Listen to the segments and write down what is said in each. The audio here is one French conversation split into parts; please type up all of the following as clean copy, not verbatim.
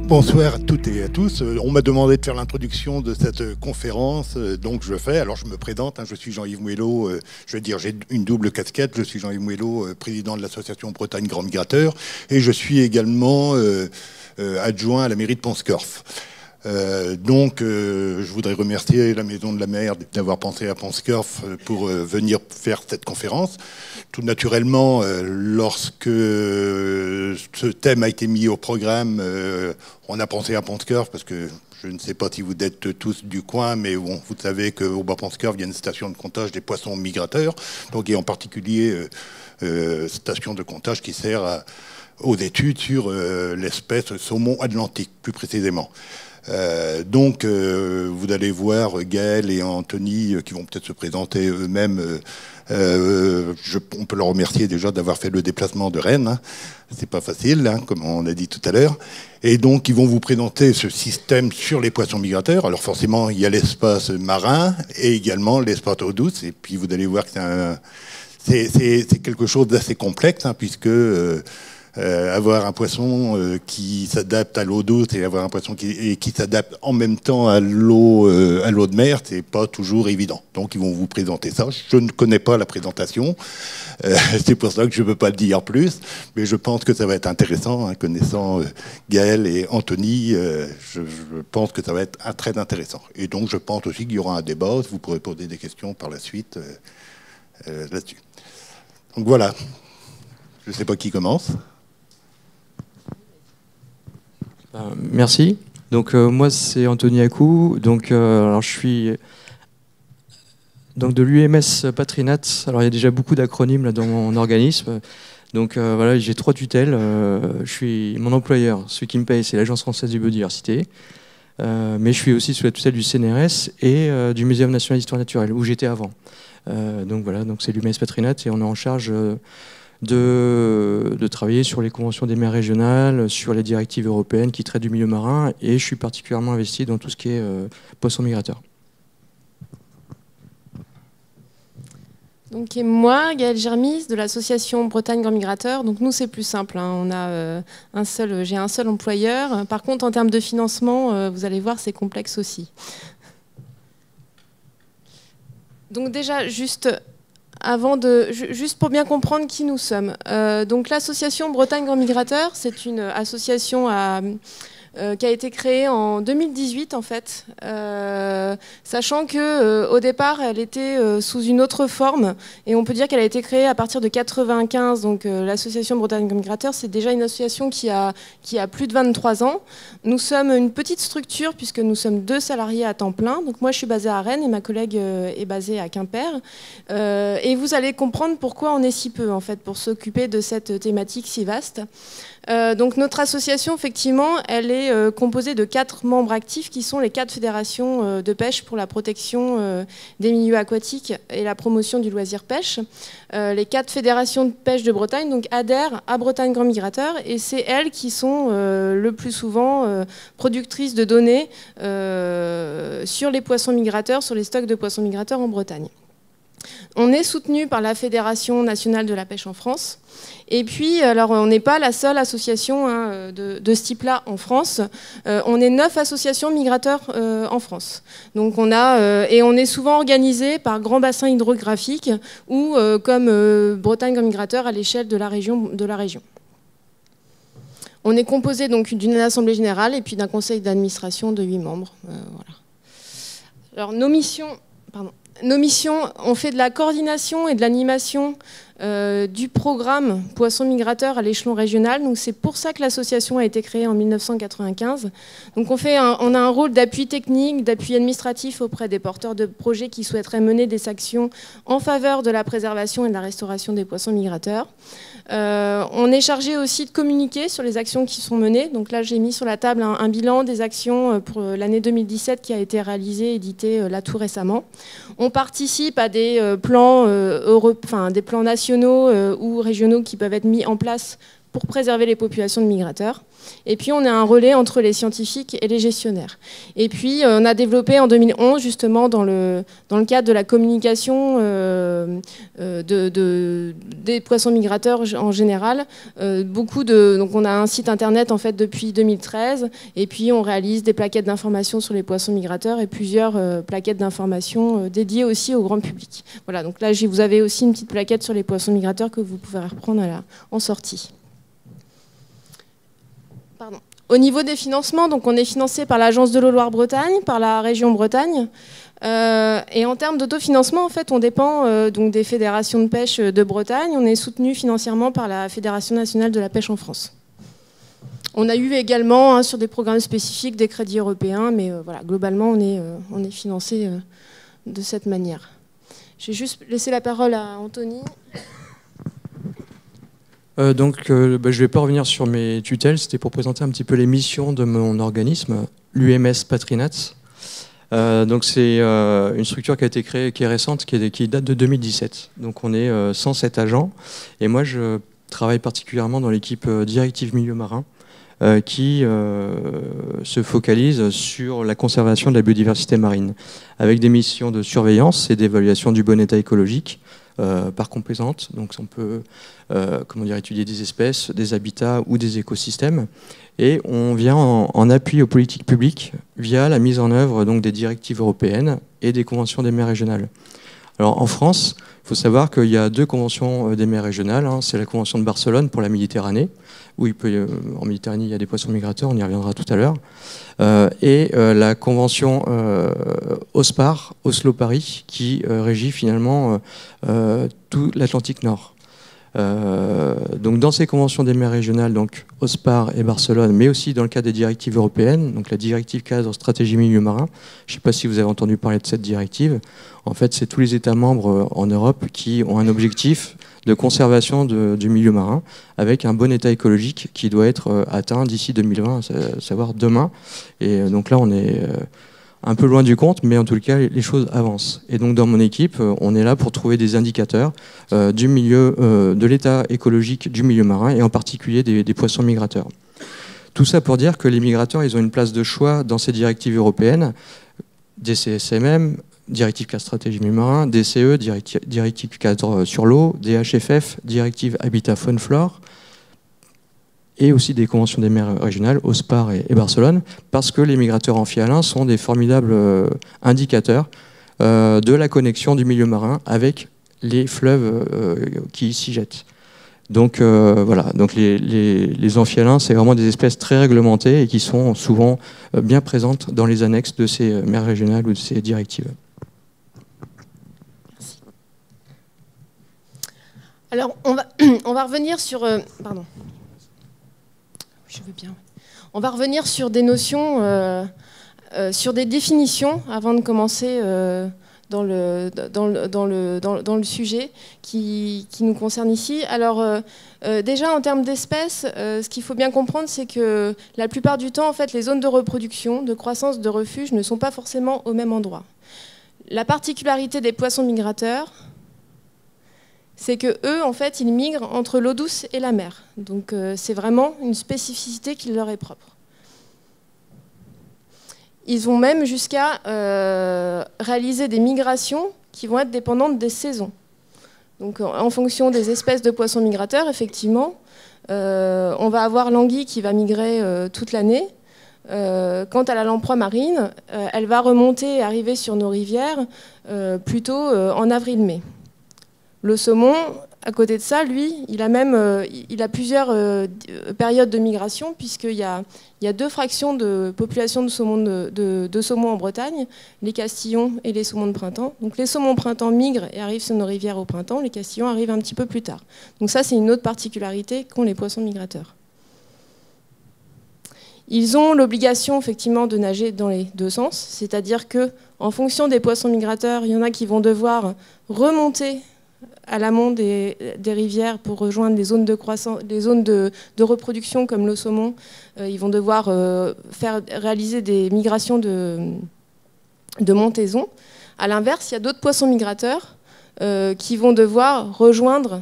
Bonsoir à toutes et à tous. On m'a demandé de faire l'introduction de cette conférence, donc je le fais. Alors je me présente, je suis Jean-Yves Moello, je veux dire j'ai une double casquette. Je suis Jean-Yves Moello, président de l'association Bretagne Grand Migrateur, et je suis également adjoint à la mairie de Pont-Scorff. Je voudrais remercier la Maison de la Mer d'avoir pensé à Pont-Scorff pour venir faire cette conférence. Tout naturellement, lorsque ce thème a été mis au programme, on a pensé à Pont-Scorff parce que je ne sais pas si vous êtes tous du coin, mais bon, vous savez qu'au Bas-Pont-Scorff, il y a une station de comptage des poissons migrateurs, donc, et en particulier station de comptage qui sert aux études sur l'espèce saumon atlantique, plus précisément. Vous allez voir Gaël et Anthony qui vont peut-être se présenter eux-mêmes. On peut leur remercier déjà d'avoir fait le déplacement de Rennes. Hein. C'est pas facile, hein, comme on a dit tout à l'heure. Et donc, ils vont vous présenter ce système sur les poissons migrateurs. Alors forcément, il y a l'espace marin et également l'espace eau douce. Et puis, vous allez voir que c'est quelque chose d'assez complexe, hein, puisque... avoir un poisson qui s'adapte à l'eau douce et avoir un poisson qui s'adapte en même temps à l'eau de mer, c'est pas toujours évident. Donc ils vont vous présenter ça. Je ne connais pas la présentation, c'est pour ça que je ne peux pas le dire plus, mais je pense que ça va être intéressant, hein, connaissant Gaël et Anthony, je pense que ça va être très intéressant. Et donc je pense aussi qu'il y aura un débat, vous pourrez poser des questions par la suite là-dessus. Donc voilà, je ne sais pas qui commence. Merci. Donc moi c'est Anthony Acou. Donc alors je suis donc de l'UMS Patrinat. Alors il y a déjà beaucoup d'acronymes là dans mon organisme. Donc voilà, j'ai 3 tutelles. Je suis mon employeur, celui qui me paye, c'est l'Agence française de biodiversité. Mais je suis aussi sous la tutelle du CNRS et du Muséum national d'histoire naturelle où j'étais avant. Donc voilà, donc c'est l'UMS Patrinat et on est en charge de travailler sur les conventions des mers régionales, sur les directives européennes qui traitent du milieu marin, et je suis particulièrement investi dans tout ce qui est poissons migrateurs. Donc, et moi, Gaëlle Germis, de l'association Bretagne Grand Migrateur. Donc nous, c'est plus simple, hein. On a j'ai un seul employeur. Par contre, en termes de financement, vous allez voir, c'est complexe aussi. Donc déjà, juste pour bien comprendre qui nous sommes. Donc l'association Bretagne Grand Migrateur, c'est une association qui a été créée en 2018 en fait, sachant que au départ elle était sous une autre forme et on peut dire qu'elle a été créée à partir de 95. Donc l'association Bretagne Grand Migrateur, c'est déjà une association qui a plus de 23 ans. Nous sommes une petite structure puisque nous sommes 2 salariés à temps plein. Donc moi je suis basée à Rennes et ma collègue est basée à Quimper. Et vous allez comprendre pourquoi on est si peu en fait pour s'occuper de cette thématique si vaste. Donc notre association, effectivement, elle est composée de 4 membres actifs qui sont les 4 fédérations de pêche pour la protection des milieux aquatiques et la promotion du loisir pêche. Les 4 fédérations de pêche de Bretagne donc, adhèrent à Bretagne Grand Migrateur et c'est elles qui sont le plus souvent productrices de données sur les poissons migrateurs, sur les stocks de poissons migrateurs en Bretagne. On est soutenu par la Fédération nationale de la pêche en France. Et puis, alors, on n'est pas la seule association de ce type-là en France. On est 9 associations migrateurs en France. Donc, on est souvent organisé par grands bassins hydrographiques ou comme Bretagne Grand Migrateur à l'échelle de la région. On est composé donc d'une assemblée générale et puis d'un conseil d'administration de 8 membres. Voilà. Alors, nos missions, on fait de la coordination et de l'animation du programme Poissons migrateurs à l'échelon régional. Donc c'est pour ça que l'association a été créée en 1995. Donc on a un rôle d'appui technique, d'appui administratif auprès des porteurs de projets qui souhaiteraient mener des actions en faveur de la préservation et de la restauration des poissons migrateurs. On est chargé aussi de communiquer sur les actions qui sont menées. Donc là, j'ai mis sur la table un bilan des actions pour l'année 2017 qui a été réalisé, édité là tout récemment. On participe à des plans, des plans nationaux ou régionaux qui peuvent être mis en place pour préserver les populations de migrateurs. Et puis on a un relais entre les scientifiques et les gestionnaires. Et puis on a développé en 2011, justement dans le cadre de la communication des poissons migrateurs en général, donc on a un site internet en fait depuis 2013, et puis on réalise des plaquettes d'information sur les poissons migrateurs et plusieurs plaquettes d'information dédiées aussi au grand public. Voilà, donc là vous avez aussi une petite plaquette sur les poissons migrateurs que vous pouvez reprendre en sortie. Pardon. Au niveau des financements, donc on est financé par l'Agence de l'eau Loire-Bretagne, par la région Bretagne. Et en termes d'autofinancement, en fait, on dépend donc des fédérations de pêche de Bretagne. On est soutenu financièrement par la Fédération nationale de la pêche en France. On a eu également sur des programmes spécifiques des crédits européens, mais voilà, globalement, on est financé de cette manière. J'ai juste laissé la parole à Anthony. Je ne vais pas revenir sur mes tutelles, c'était pour présenter un petit peu les missions de mon organisme, l'UMS Patrinats. Donc c'est une structure qui a été créée, qui est récente, qui date de 2017. Donc on est 107 agents, et moi je travaille particulièrement dans l'équipe directive milieu marin, qui se focalise sur la conservation de la biodiversité marine, avec des missions de surveillance et d'évaluation du bon état écologique, par composante. Donc on peut étudier des espèces, des habitats ou des écosystèmes. Et on vient en appui aux politiques publiques via la mise en œuvre donc, des directives européennes et des conventions des mers régionales. Alors en France, il faut savoir qu'il y a 2 conventions des mers régionales. C'est la convention de Barcelone pour la Méditerranée, où en Méditerranée il y a des poissons migrateurs, on y reviendra tout à l'heure, et la convention OSPAR, Oslo-Paris, qui régit finalement tout l'Atlantique Nord. Donc dans ces conventions des mers régionales, donc OSPAR et Barcelone, mais aussi dans le cadre des directives européennes, donc la directive cadre stratégie milieu marin, je ne sais pas si vous avez entendu parler de cette directive. En fait, c'est tous les États membres en Europe qui ont un objectif de conservation du milieu marin, avec un bon état écologique qui doit être atteint d'ici 2020, à savoir demain. Et donc là, on est un peu loin du compte, mais en tout cas, les choses avancent. Et donc dans mon équipe, on est là pour trouver des indicateurs du milieu, de l'état écologique du milieu marin, et en particulier des poissons migrateurs. Tout ça pour dire que les migrateurs, ils ont une place de choix dans ces directives européennes, DCSMM, directive cadre stratégie milieu marin, DCE, directive cadre sur l'eau, DHFF, directive habitat faune flore, et aussi des conventions des mers régionales, OSPAR et Barcelone, parce que les migrateurs amphihalins sont des formidables indicateurs de la connexion du milieu marin avec les fleuves qui s'y jettent. Donc voilà, donc les amphihalins, c'est vraiment des espèces très réglementées et qui sont souvent bien présentes dans les annexes de ces mers régionales ou de ces directives. Merci. Alors on va revenir sur... pardon. Je veux bien. On va revenir sur des notions, sur des définitions, avant de commencer dans le sujet qui nous concerne ici. Alors, déjà, en termes d'espèces, ce qu'il faut bien comprendre, c'est que la plupart du temps, en fait, les zones de reproduction, de croissance, de refuge ne sont pas forcément au même endroit. La particularité des poissons migrateurs, c'est que eux, en fait, ils migrent entre l'eau douce et la mer. Donc, c'est vraiment une spécificité qui leur est propre. Ils vont même jusqu'à réaliser des migrations qui vont être dépendantes des saisons. Donc, en fonction des espèces de poissons migrateurs, effectivement, on va avoir l'anguille qui va migrer toute l'année. Quant à la lamproie marine, elle va remonter et arriver sur nos rivières plutôt en avril-mai. Le saumon, à côté de ça, lui, il a plusieurs périodes de migration, puisqu'il y a 2 fractions de population de saumon en Bretagne, les castillons et les saumons de printemps. Donc les saumons printemps migrent et arrivent sur nos rivières au printemps, les castillons arrivent un petit peu plus tard. Donc ça, c'est une autre particularité qu'ont les poissons migrateurs. Ils ont l'obligation effectivement de nager dans les 2 sens, c'est-à-dire qu'en fonction des poissons migrateurs, il y en a qui vont devoir remonter à l'amont des rivières pour rejoindre les zones de croissance, les zones de reproduction comme le saumon. Ils vont devoir réaliser des migrations de montaison. À l'inverse, il y a d'autres poissons migrateurs qui vont devoir rejoindre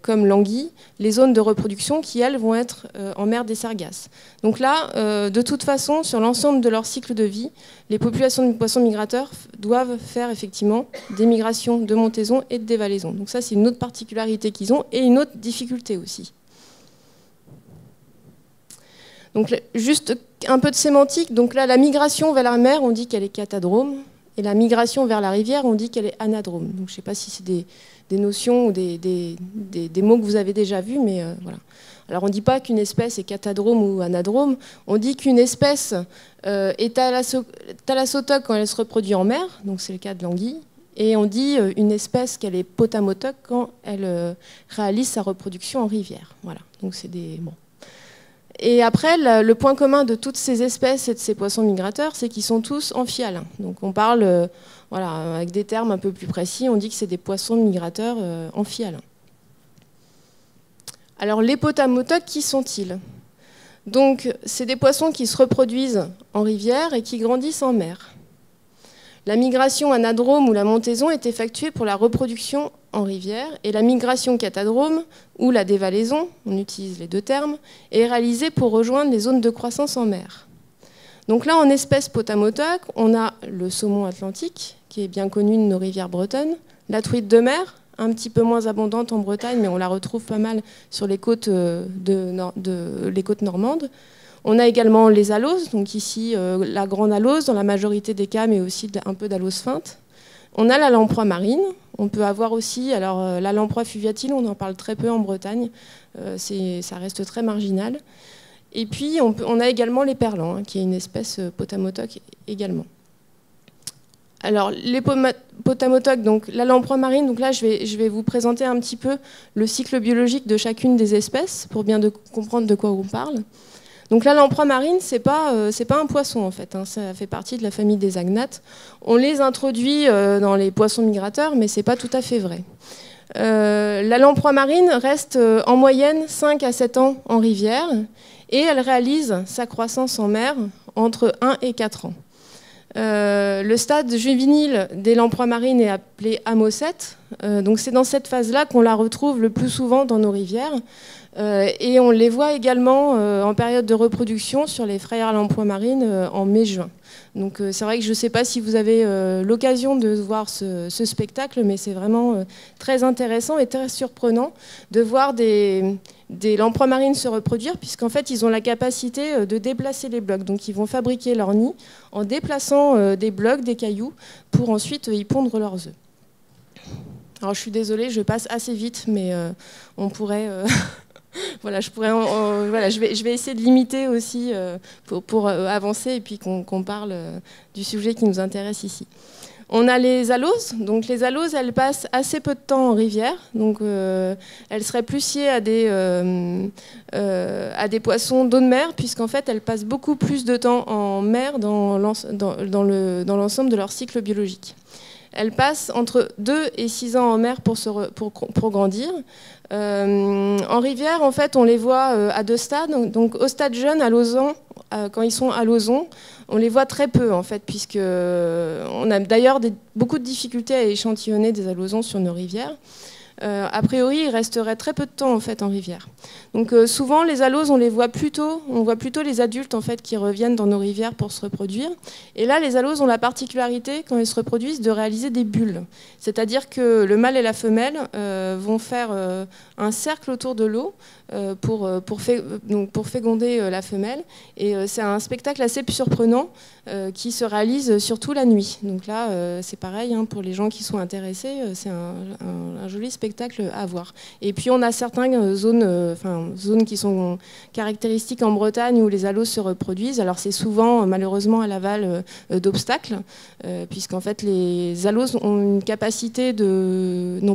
comme l'anguille, les zones de reproduction qui, elles, vont être en mer des Sargasses. Donc là, de toute façon, sur l'ensemble de leur cycle de vie, les populations de poissons migrateurs doivent faire effectivement des migrations de montaison et de dévalaison. Donc ça, c'est une autre particularité qu'ils ont et une autre difficulté aussi. Donc juste un peu de sémantique. Donc là, la migration vers la mer, on dit qu'elle est catadrome. Et la migration vers la rivière, on dit qu'elle est anadrome. Donc je ne sais pas si c'est des notions ou des mots que vous avez déjà vus, mais voilà. Alors on ne dit pas qu'une espèce est catadrome ou anadrome, on dit qu'une espèce est thalassotoque quand elle se reproduit en mer, donc c'est le cas de l'anguille, et on dit une espèce qu'elle est potamotoque quand elle réalise sa reproduction en rivière. Voilà, donc c'est des... Bon. Et après, le point commun de toutes ces espèces et de ces poissons migrateurs, c'est qu'ils sont tous amphihalins. Donc on parle, voilà, avec des termes un peu plus précis, on dit que c'est des poissons migrateurs amphihalins. Alors les potamotoques, qui sont-ils? Donc c'est des poissons qui se reproduisent en rivière et qui grandissent en mer. La migration anadrome ou la montaison est effectuée pour la reproduction en rivière et la migration catadrome ou la dévalaison, on utilise les deux termes, est réalisée pour rejoindre les zones de croissance en mer. Donc là, en espèces potamotoques, on a le saumon atlantique, qui est bien connu de nos rivières bretonnes, la truite de mer, un petit peu moins abondante en Bretagne, mais on la retrouve pas mal sur les côtes, les côtes normandes. On a également les aloses, donc ici la grande alose dans la majorité des cas, mais aussi un peu d'alose feinte. On a la lamproie marine. On peut avoir aussi, alors la lamproie fluviatile, on en parle très peu en Bretagne, ça reste très marginal. Et puis on a également les perlans, hein, qui est une espèce potamotoque également. Alors les potamotoques, donc la lamproie marine, donc là je vais vous présenter un petit peu le cycle biologique de chacune des espèces pour bien comprendre de quoi on parle. Donc la lamproie marine, c'est pas un poisson en fait, hein, ça fait partie de la famille des agnates. On les introduit dans les poissons migrateurs, mais c'est pas tout à fait vrai. La lamproie marine reste en moyenne 5 à 7 ans en rivière et elle réalise sa croissance en mer entre 1 et 4 ans. Le stade juvénile des lamproies marines est appelé amocète, donc c'est dans cette phase-là qu'on la retrouve le plus souvent dans nos rivières. Et on les voit également en période de reproduction sur les frayères lamproies marines en mai-juin. Donc c'est vrai que je ne sais pas si vous avez l'occasion de voir ce spectacle, mais c'est vraiment très intéressant et très surprenant de voir des lamproies marines se reproduire, puisqu'en fait ils ont la capacité de déplacer les blocs. Donc ils vont fabriquer leur nid en déplaçant des blocs, des cailloux, pour ensuite y pondre leurs œufs. Alors je suis désolée, je passe assez vite, mais on pourrait... Voilà, je vais essayer de limiter aussi pour avancer et puis qu'on parle du sujet qui nous intéresse ici. On a les aloses. Donc les aloses, elles passent assez peu de temps en rivière. Donc elles seraient plus liées à des poissons d'eau de mer, puisqu'en fait elles passent beaucoup plus de temps en mer dans l'ensemble de leur cycle biologique. Elles passent entre 2 et 6 ans en mer pour grandir. En rivière, en fait, on les voit à 2 stades. Donc, au stade jeune, à l'oson, quand ils sont à l'oson, on les voit très peu, en fait, puisque on a d'ailleurs beaucoup de difficultés à échantillonner des alosons sur nos rivières. A priori, il resterait très peu de temps en fait en rivière. Donc souvent les aloses, on voit plutôt les adultes en fait qui reviennent dans nos rivières pour se reproduire. Et là, les aloses ont la particularité quand elles se reproduisent de réaliser des bulles. C'est-à-dire que le mâle et la femelle vont faire un cercle autour de l'eau pour féconder la femelle. Et c'est un spectacle assez surprenant qui se réalise surtout la nuit. Donc là, c'est pareil, hein, pour les gens qui sont intéressés, c'est un joli spectacle à voir. Et puis on a certaines zones qui sont caractéristiques en Bretagne où les aloses se reproduisent. Alors c'est souvent malheureusement à l'aval d'obstacles, puisqu'en fait les aloses n'ont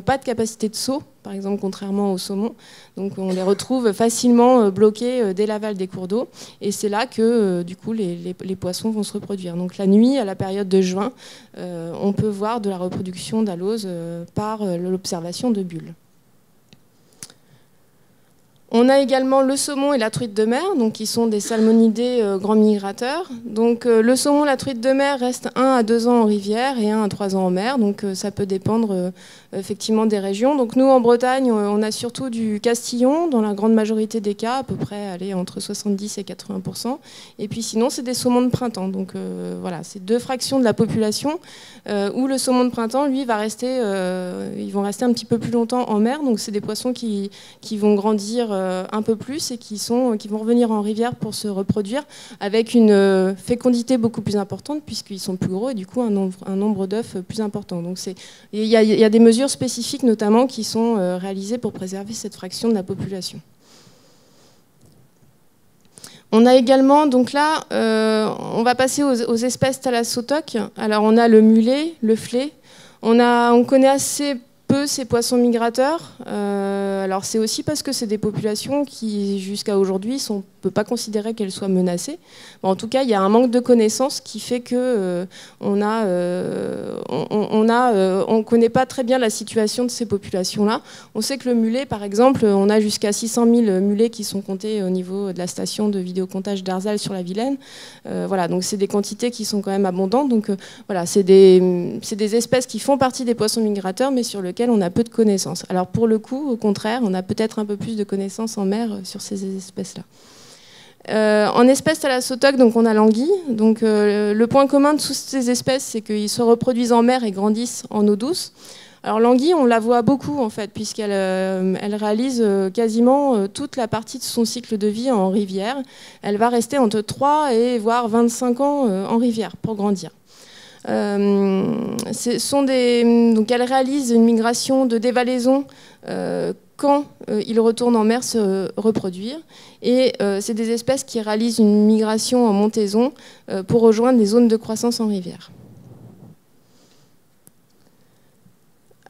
pas de capacité de saut, par exemple, contrairement au saumon. Donc on les retrouve facilement bloqués dès l'aval des cours d'eau. Et c'est là que, du coup, les poissons vont se reproduire. Donc la nuit, à la période de juin, on peut voir de la reproduction d'aloses par l'observation de bulles. On a également le saumon et la truite de mer, donc qui sont des salmonidés grands migrateurs. Donc le saumon, la truite de mer restent 1 à 2 ans en rivière et 1 à 3 ans en mer. Donc ça peut dépendre effectivement des régions. Donc nous en Bretagne, on a surtout du castillon dans la grande majorité des cas, à peu près entre 70 et 80%. Et puis sinon c'est des saumons de printemps. Donc voilà, c'est 2 fractions de la population où le saumon de printemps, lui, va rester, ils vont rester un petit peu plus longtemps en mer. Donc c'est des poissons qui vont grandir un peu plus et qui vont revenir en rivière pour se reproduire avec une fécondité beaucoup plus importante puisqu'ils sont plus gros et du coup un nombre d'œufs plus important. Donc il y a des mesures spécifiques notamment qui sont réalisées pour préserver cette fraction de la population. On a également, donc là, on va passer aux espèces thalassotoques. Alors on a le mulet, le flé. On connaît assez peu ces poissons migrateurs. Alors c'est aussi parce que c'est des populations qui, jusqu'à aujourd'hui, on ne peut pas considérer qu'elles soient menacées. Bon, en tout cas, il y a un manque de connaissances qui fait que on ne connaît pas très bien la situation de ces populations-là. On sait que le mulet, par exemple, on a jusqu'à 600 000 mulets qui sont comptés au niveau de la station de vidéocomptage d'Arzal sur la Vilaine. Voilà, donc c'est des quantités qui sont quand même abondantes. Donc voilà, c'est des espèces qui font partie des poissons migrateurs, mais sur lesquelles on a peu de connaissances. Alors pour le coup, au contraire, on a peut-être un peu plus de connaissances en mer sur ces espèces-là. En espèces thalassotoques, donc on a l'anguille. Donc le point commun de toutes ces espèces, c'est qu'ils se reproduisent en mer et grandissent en eau douce. Alors l'anguille, on la voit beaucoup en fait, puisqu'elle réalise quasiment toute la partie de son cycle de vie en rivière. Elle va rester entre 3 et voire 25 ans en rivière pour grandir. Donc elle réalise une migration de dévalaison quand ils retournent en mer se reproduire. Et c'est des espèces qui réalisent une migration en montaison pour rejoindre les zones de croissance en rivière.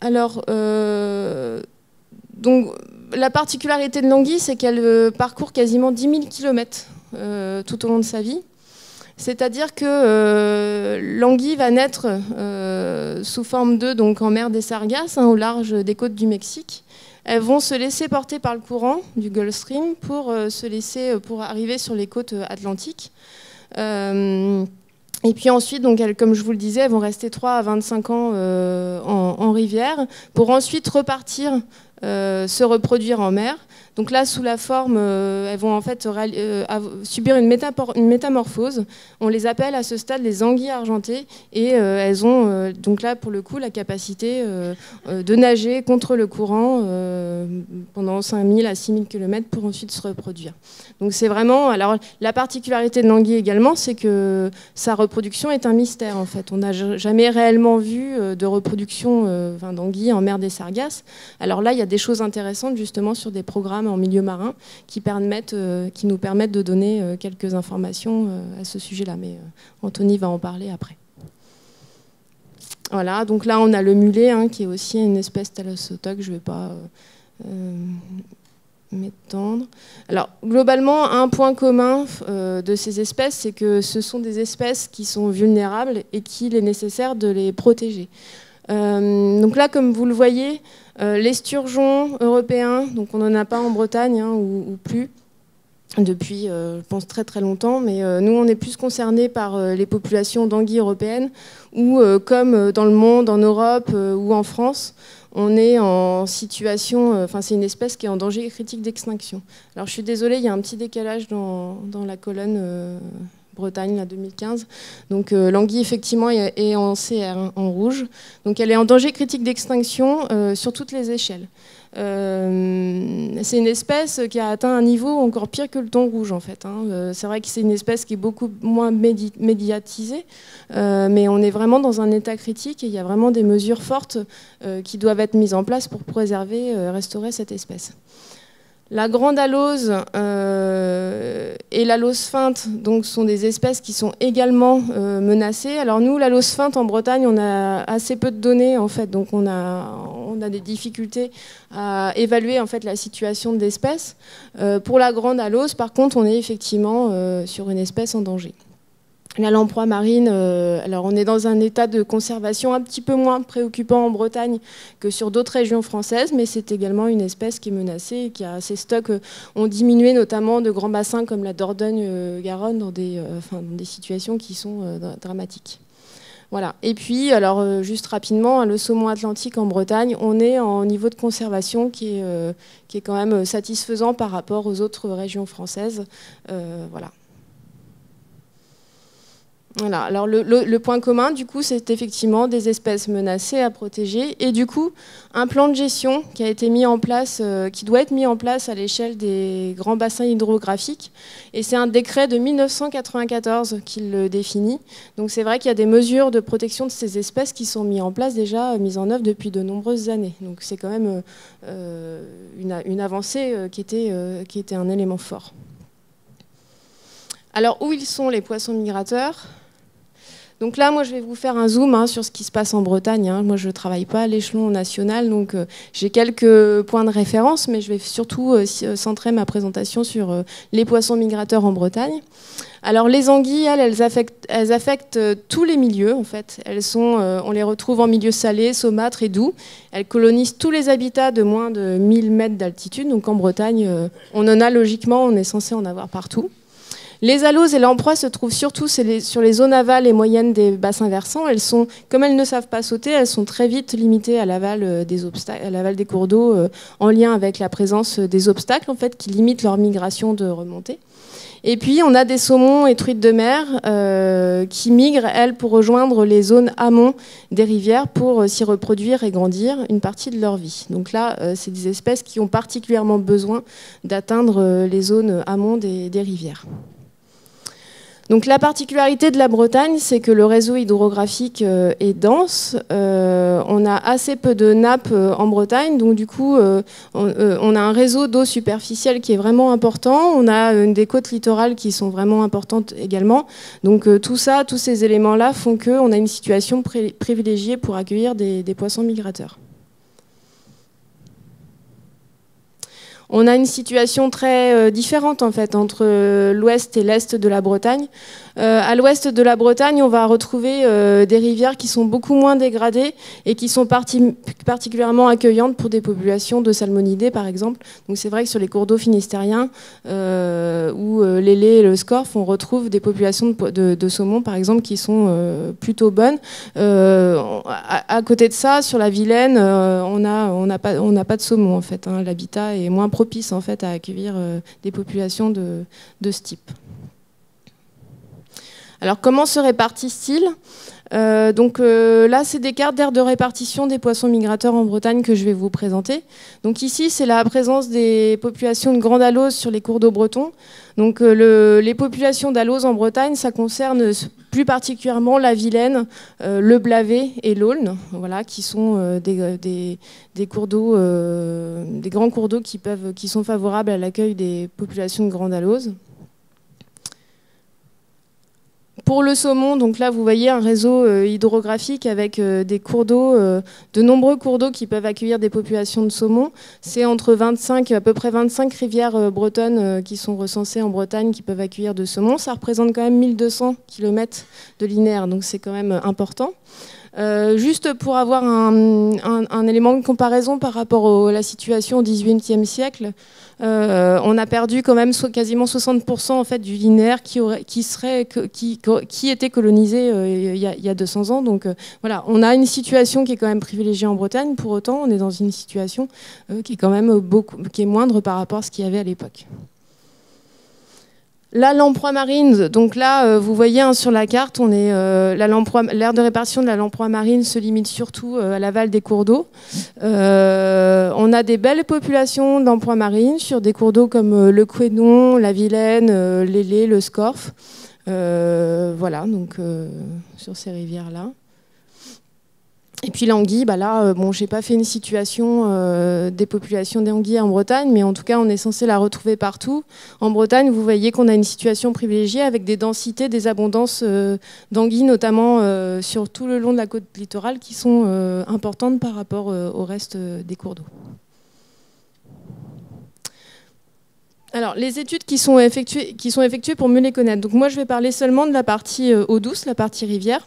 Alors, donc, la particularité de l'anguille, c'est qu'elle parcourt quasiment 10 000 km tout au long de sa vie. C'est-à-dire que l'anguille va naître sous forme d'œufs donc en mer des Sargasses, au large des côtes du Mexique. Elles vont se laisser porter par le courant du Gulf Stream pour arriver sur les côtes atlantiques. Et puis ensuite, donc comme je vous le disais, elles vont rester 3 à 25 ans en rivière pour ensuite repartir se reproduire en mer. Donc là, sous la forme, elles vont en fait subir une métamorphose. On les appelle à ce stade les anguilles argentées et elles ont donc là pour le coup la capacité de nager contre le courant pendant 5000 à 6000 km pour ensuite se reproduire. Donc c'est vraiment, alors la particularité de l'anguille également, c'est que sa reproduction est un mystère en fait. On n'a jamais réellement vu de reproduction d'anguilles en mer des Sargasses. Alors là, il y a des choses intéressantes justement sur des programmes en milieu marin qui nous permettent de donner quelques informations à ce sujet-là. Mais Anthony va en parler après. Voilà, donc là on a le mulet qui est aussi une espèce thalassotoque, je ne vais pas m'étendre. Alors globalement, un point commun de ces espèces, c'est que ce sont des espèces qui sont vulnérables et qu'il est nécessaire de les protéger. Donc là, comme vous le voyez, l'esturgeon européen, donc on n'en a pas en Bretagne ou plus depuis, je pense, très très longtemps, mais nous on est plus concernés par les populations d'anguilles européennes ou comme dans le monde, en Europe ou en France, on est en situation, c'est une espèce qui est en danger critique d'extinction. Alors je suis désolée, il y a un petit décalage dans la colonne Bretagne, la 2015. Donc l'anguille, effectivement, est en CR, en rouge. Donc elle est en danger critique d'extinction sur toutes les échelles. C'est une espèce qui a atteint un niveau encore pire que le thon rouge, en fait. C'est vrai que c'est une espèce qui est beaucoup moins médiatisée, mais on est vraiment dans un état critique et il y a vraiment des mesures fortes qui doivent être mises en place pour préserver, restaurer cette espèce. La grande alose et l'alose feinte donc, sont des espèces qui sont également menacées. Alors nous, l'alose feinte en Bretagne, on a assez peu de données en fait, donc on a des difficultés à évaluer en fait la situation de l'espèce. Pour la grande alose, par contre, on est effectivement sur une espèce en danger. La lamproie marine, alors on est dans un état de conservation un petit peu moins préoccupant en Bretagne que sur d'autres régions françaises, mais c'est également une espèce qui est menacée et qui a ses stocks ont diminué, notamment de grands bassins comme la Dordogne-Garonne dans des situations qui sont dramatiques. Voilà. Et puis, alors juste rapidement, le saumon atlantique en Bretagne, on est en niveau de conservation qui est quand même satisfaisant par rapport aux autres régions françaises. Voilà. Voilà. Alors le point commun, du coup, c'est effectivement des espèces menacées à protéger et du coup, un plan de gestion qui a été mis en place, qui doit être mis en place à l'échelle des grands bassins hydrographiques. Et c'est un décret de 1994 qui le définit. Donc c'est vrai qu'il y a des mesures de protection de ces espèces qui sont mises en place déjà, mises en œuvre depuis de nombreuses années. Donc c'est quand même une avancée qui était un élément fort. Alors où ils sont les poissons migrateurs ? Donc là, moi, je vais vous faire un zoom sur ce qui se passe en Bretagne. Moi, je ne travaille pas à l'échelon national, donc j'ai quelques points de référence, mais je vais surtout centrer ma présentation sur les poissons migrateurs en Bretagne. Alors les anguilles, elles affectent tous les milieux, en fait. On les retrouve en milieu salé, saumâtre et doux. Elles colonisent tous les habitats de moins de 1000 mètres d'altitude. Donc en Bretagne, on en a logiquement, on est censé en avoir partout. Les aloses et lamproies se trouvent surtout sur les zones aval et moyennes des bassins versants. Comme elles ne savent pas sauter, elles sont très vite limitées à l'aval des cours d'eau en lien avec la présence des obstacles en fait, qui limitent leur migration de remontée. Et puis on a des saumons et truites de mer qui migrent, elles, pour rejoindre les zones amont des rivières pour s'y reproduire et grandir une partie de leur vie. Donc là, c'est des espèces qui ont particulièrement besoin d'atteindre les zones amont des rivières. Donc la particularité de la Bretagne, c'est que le réseau hydrographique est dense. On a assez peu de nappes en Bretagne, donc du coup, on a un réseau d'eau superficielle qui est vraiment important. On a des côtes littorales qui sont vraiment importantes également. Donc tout ça, tous ces éléments-là font qu'on a une situation privilégiée pour accueillir des poissons migrateurs. On a une situation très différente en fait entre l'ouest et l'est de la Bretagne. À l'ouest de la Bretagne, on va retrouver des rivières qui sont beaucoup moins dégradées et qui sont particulièrement accueillantes pour des populations de salmonidés par exemple. Donc c'est vrai que sur les cours d'eau finistériens ou l'Ailée et le Scorff, on retrouve des populations de saumon par exemple qui sont plutôt bonnes. À côté de ça, sur la Vilaine, on n'a pas de saumon en fait. L'habitat est moins propice en fait à accueillir des populations de ce type. Alors comment se répartissent-ils ? Là, c'est des cartes d'aire de répartition des poissons migrateurs en Bretagne que je vais vous présenter. Donc ici, c'est la présence des populations de grande alose sur les cours d'eau bretons. Donc les populations d'alose en Bretagne, ça concerne plus particulièrement la Vilaine, le Blavet et l'Aulne, voilà, qui sont des cours d'eau, des grands cours d'eau qui sont favorables à l'accueil des populations de grande alose. Pour le saumon, donc là vous voyez un réseau hydrographique avec des cours d'eau, de nombreux cours d'eau qui peuvent accueillir des populations de saumon. C'est entre à peu près 25 rivières bretonnes qui sont recensées en Bretagne qui peuvent accueillir de saumon. Ça représente quand même 1200 km de linéaire, donc c'est quand même important. Juste pour avoir un élément de comparaison par rapport à la situation au XVIIIe siècle, on a perdu quand même quasiment 60% en fait, du linéaire qui était colonisé il y a 200 ans. Donc voilà, on a une situation qui est quand même privilégiée en Bretagne. Pour autant, on est dans une situation qui est quand même qui est moindre par rapport à ce qu'il y avait à l'époque. La lamproie marine, donc là, vous voyez sur la carte, l'aire de répartition de la lamproie marine se limite surtout à l'aval des cours d'eau. On a des belles populations de lamproie marine sur des cours d'eau comme le Couesnon, la Vilaine, l'Ailée, le Scorff. Voilà, donc sur ces rivières-là. Et puis l'anguille, là, je n'ai pas fait une situation des populations d'anguilles en Bretagne, mais en tout cas, on est censé la retrouver partout. En Bretagne, vous voyez qu'on a une situation privilégiée avec des densités, des abondances d'anguilles, notamment sur tout le long de la côte littorale, qui sont importantes par rapport au reste des cours d'eau. Alors, les études qui sont effectuées pour mieux les connaître. Donc moi, je vais parler seulement de la partie eau douce, la partie rivière.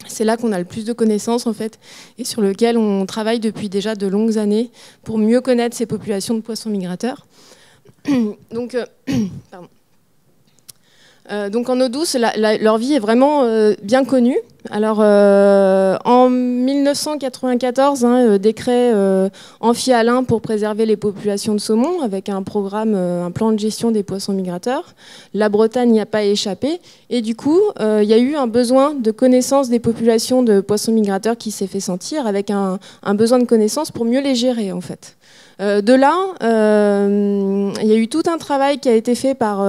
C'est là qu'on a le plus de connaissances, en fait, et sur lequel on travaille depuis déjà de longues années pour mieux connaître ces populations de poissons migrateurs. Donc, pardon. Donc en eau douce, leur vie est vraiment bien connue. Alors en 1994, décret Amphi-Alain pour préserver les populations de saumon avec un programme, un plan de gestion des poissons migrateurs. La Bretagne n'y a pas échappé et du coup il y a eu un besoin de connaissance des populations de poissons migrateurs qui s'est fait sentir avec un besoin de connaissance pour mieux les gérer en fait. De là, il y a eu tout un travail qui a été fait par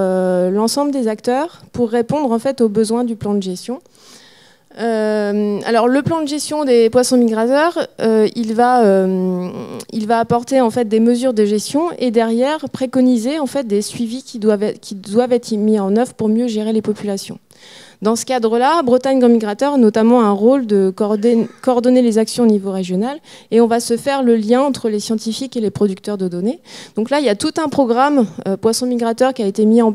l'ensemble des acteurs pour répondre en fait aux besoins du plan de gestion. Alors le plan de gestion des poissons migrateurs, il va apporter en fait des mesures de gestion et derrière préconiser en fait des suivis qui doivent être mis en œuvre pour mieux gérer les populations. Dans ce cadre-là, Bretagne Grand Migrateur a notamment un rôle de coordonner les actions au niveau régional et on va se faire le lien entre les scientifiques et les producteurs de données. Donc là, il y a tout un programme poissons migrateurs qui a été mis en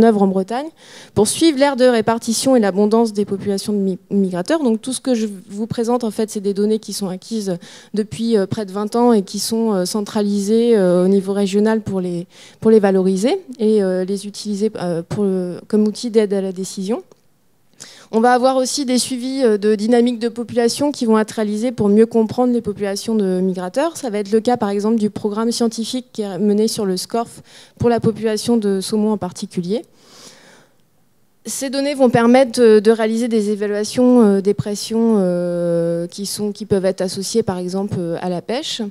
œuvre en Bretagne pour suivre l'aire de répartition et l'abondance des populations de migrateurs. Donc tout ce que je vous présente, en fait, c'est des données qui sont acquises depuis près de 20 ans et qui sont centralisées au niveau régional pour les valoriser et les utiliser comme outil d'aide à la décision. On va avoir aussi des suivis de dynamique de population qui vont être réalisés pour mieux comprendre les populations de migrateurs. Ça va être le cas par exemple du programme scientifique qui est mené sur le SCORF pour la population de saumon en particulier. Ces données vont permettre de réaliser des évaluations des pressions qui peuvent être associées par exemple à la pêche.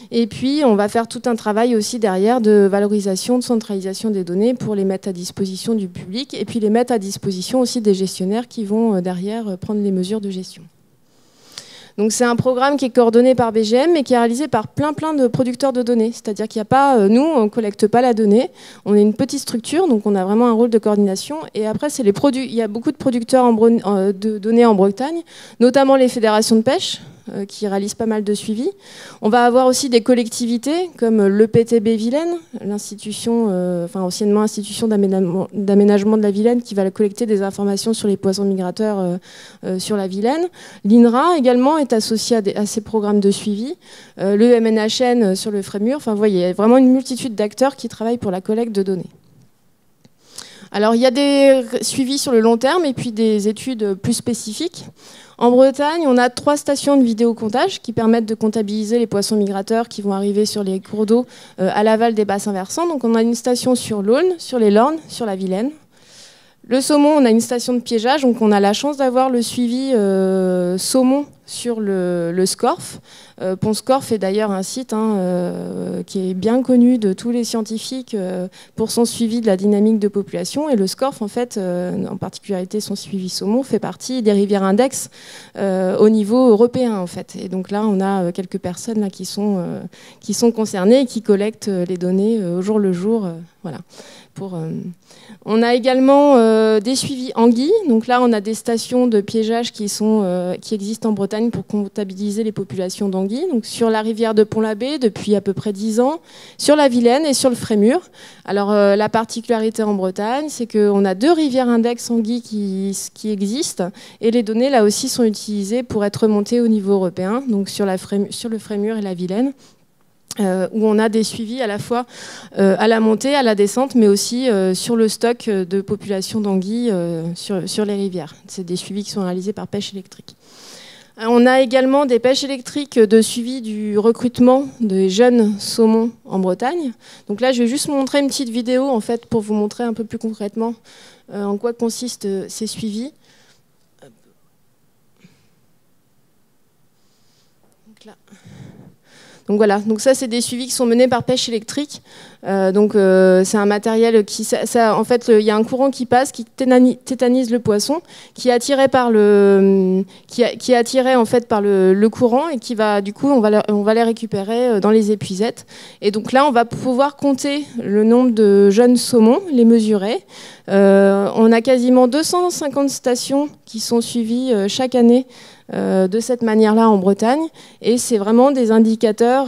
Et puis on va faire tout un travail aussi derrière de valorisation, de centralisation des données pour les mettre à disposition du public et puis les mettre à disposition aussi des gestionnaires qui vont derrière prendre les mesures de gestion. Donc c'est un programme qui est coordonné par BGM mais qui est réalisé par plein de producteurs de données. C'est-à-dire qu'il n'y a pas, nous on ne collecte pas la donnée, on est une petite structure donc on a vraiment un rôle de coordination. Et après il y a beaucoup de producteurs de données en Bretagne, notamment les fédérations de pêche qui réalisent pas mal de suivi. On va avoir aussi des collectivités comme l'EPTB Vilaine, l'institution, anciennement institution d'aménagement de la Vilaine qui va collecter des informations sur les poissons migrateurs sur la Vilaine. L'INRA également est associé à ces programmes de suivi. Le MNHN sur le Frémur. Enfin, vous voyez, il y a vraiment une multitude d'acteurs qui travaillent pour la collecte de données. Alors, il y a des suivis sur le long terme et puis des études plus spécifiques. En Bretagne, on a 3 stations de vidéocomptage qui permettent de comptabiliser les poissons migrateurs qui vont arriver sur les cours d'eau à l'aval des bassins versants. Donc, on a une station sur l'Aulne, sur les Lornes, sur la Vilaine. Le saumon, on a une station de piégeage, donc on a la chance d'avoir le suivi saumon sur le SCORF. Pont SCORF est d'ailleurs un site qui est bien connu de tous les scientifiques pour son suivi de la dynamique de population. Et le SCORF, en fait, en particularité son suivi saumon, fait partie des rivières index au niveau européen, en fait. Et donc là, on a quelques personnes là, qui sont concernées et qui collectent les données au jour le jour. Voilà. On a également des suivis anguilles. Donc là, on a des stations de piégeage qui existent en Bretagne pour comptabiliser les populations d'anguilles. Donc sur la rivière de Pont-l'Abbé depuis à peu près 10 ans, sur la Vilaine et sur le Frémur. Alors la particularité en Bretagne, c'est qu'on a 2 rivières index anguilles qui existent et les données là aussi sont utilisées pour être remontées au niveau européen, donc sur le Frémur et la Vilaine. Où on a des suivis à la fois à la montée, à la descente, mais aussi sur le stock de population d'anguilles sur les rivières. C'est des suivis qui sont réalisés par pêche électrique. On a également des pêches électriques de suivi du recrutement des jeunes saumons en Bretagne. Donc là, je vais juste montrer une petite vidéo en fait, pour vous montrer un peu plus concrètement en quoi consistent ces suivis. Donc là... Donc voilà, donc ça c'est des suivis qui sont menés par pêche électrique. C'est un matériel qui, en fait, il y a un courant qui passe, qui tétanise le poisson, qui est attiré par le courant et qui va, du coup, on va les récupérer dans les épuisettes. Et donc là, on va pouvoir compter le nombre de jeunes saumons, les mesurer. On a quasiment 250 stations qui sont suivies chaque année de cette manière-là en Bretagne. Et c'est vraiment des indicateurs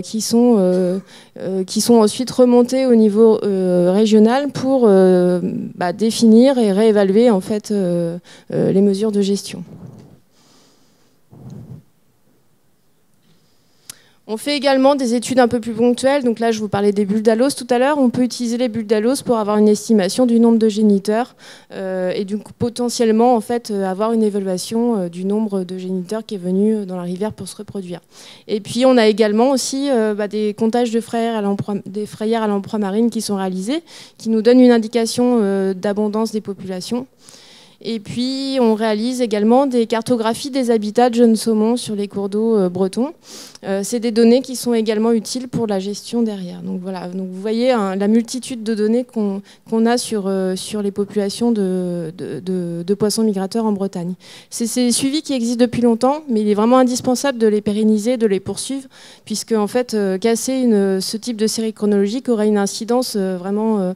qui sont ensuite remontés au niveau régional pour définir et réévaluer en fait, les mesures de gestion. On fait également des études un peu plus ponctuelles. Donc là, je vous parlais des bulles d'Allos tout à l'heure. On peut utiliser les bulles d'Allos pour avoir une estimation du nombre de géniteurs et donc potentiellement en fait, avoir une évaluation du nombre de géniteurs qui est venu dans la rivière pour se reproduire. Et puis, on a également aussi des comptages de frayères à l'emploi marine qui sont réalisés, qui nous donnent une indication d'abondance des populations. Et puis, on réalise également des cartographies des habitats de jeunes saumons sur les cours d'eau bretons. C'est des données qui sont également utiles pour la gestion derrière. Donc voilà, donc vous voyez la multitude de données qu'on a sur les populations de poissons migrateurs en Bretagne. C'est des suivis qui existent depuis longtemps, mais il est vraiment indispensable de les pérenniser, de les poursuivre, puisque en fait, casser ce type de série chronologique aurait une incidence vraiment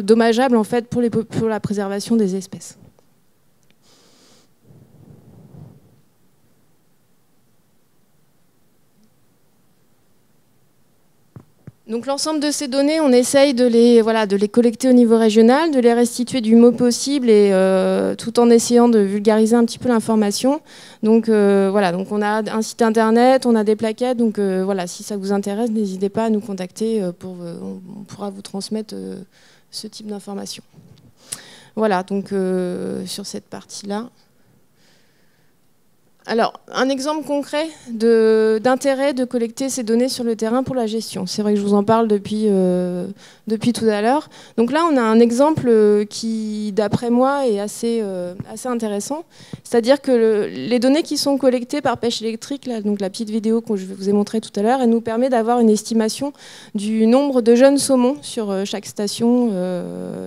dommageable en fait, pour la préservation des espèces. Donc l'ensemble de ces données, on essaye de les collecter au niveau régional, de les restituer du mieux possible et tout en essayant de vulgariser un petit peu l'information. Donc donc on a un site internet, on a des plaquettes, donc voilà, si ça vous intéresse, n'hésitez pas à nous contacter, on pourra vous transmettre ce type d'informations. Voilà, donc sur cette partie-là. Alors, un exemple concret d'intérêt de collecter ces données sur le terrain pour la gestion. C'est vrai que je vous en parle depuis tout à l'heure. Donc là, on a un exemple qui, d'après moi, est assez intéressant. C'est-à-dire que les données qui sont collectées par pêche électrique, là, donc la petite vidéo que je vous ai montrée tout à l'heure, elle nous permet d'avoir une estimation du nombre de jeunes saumons sur chaque station,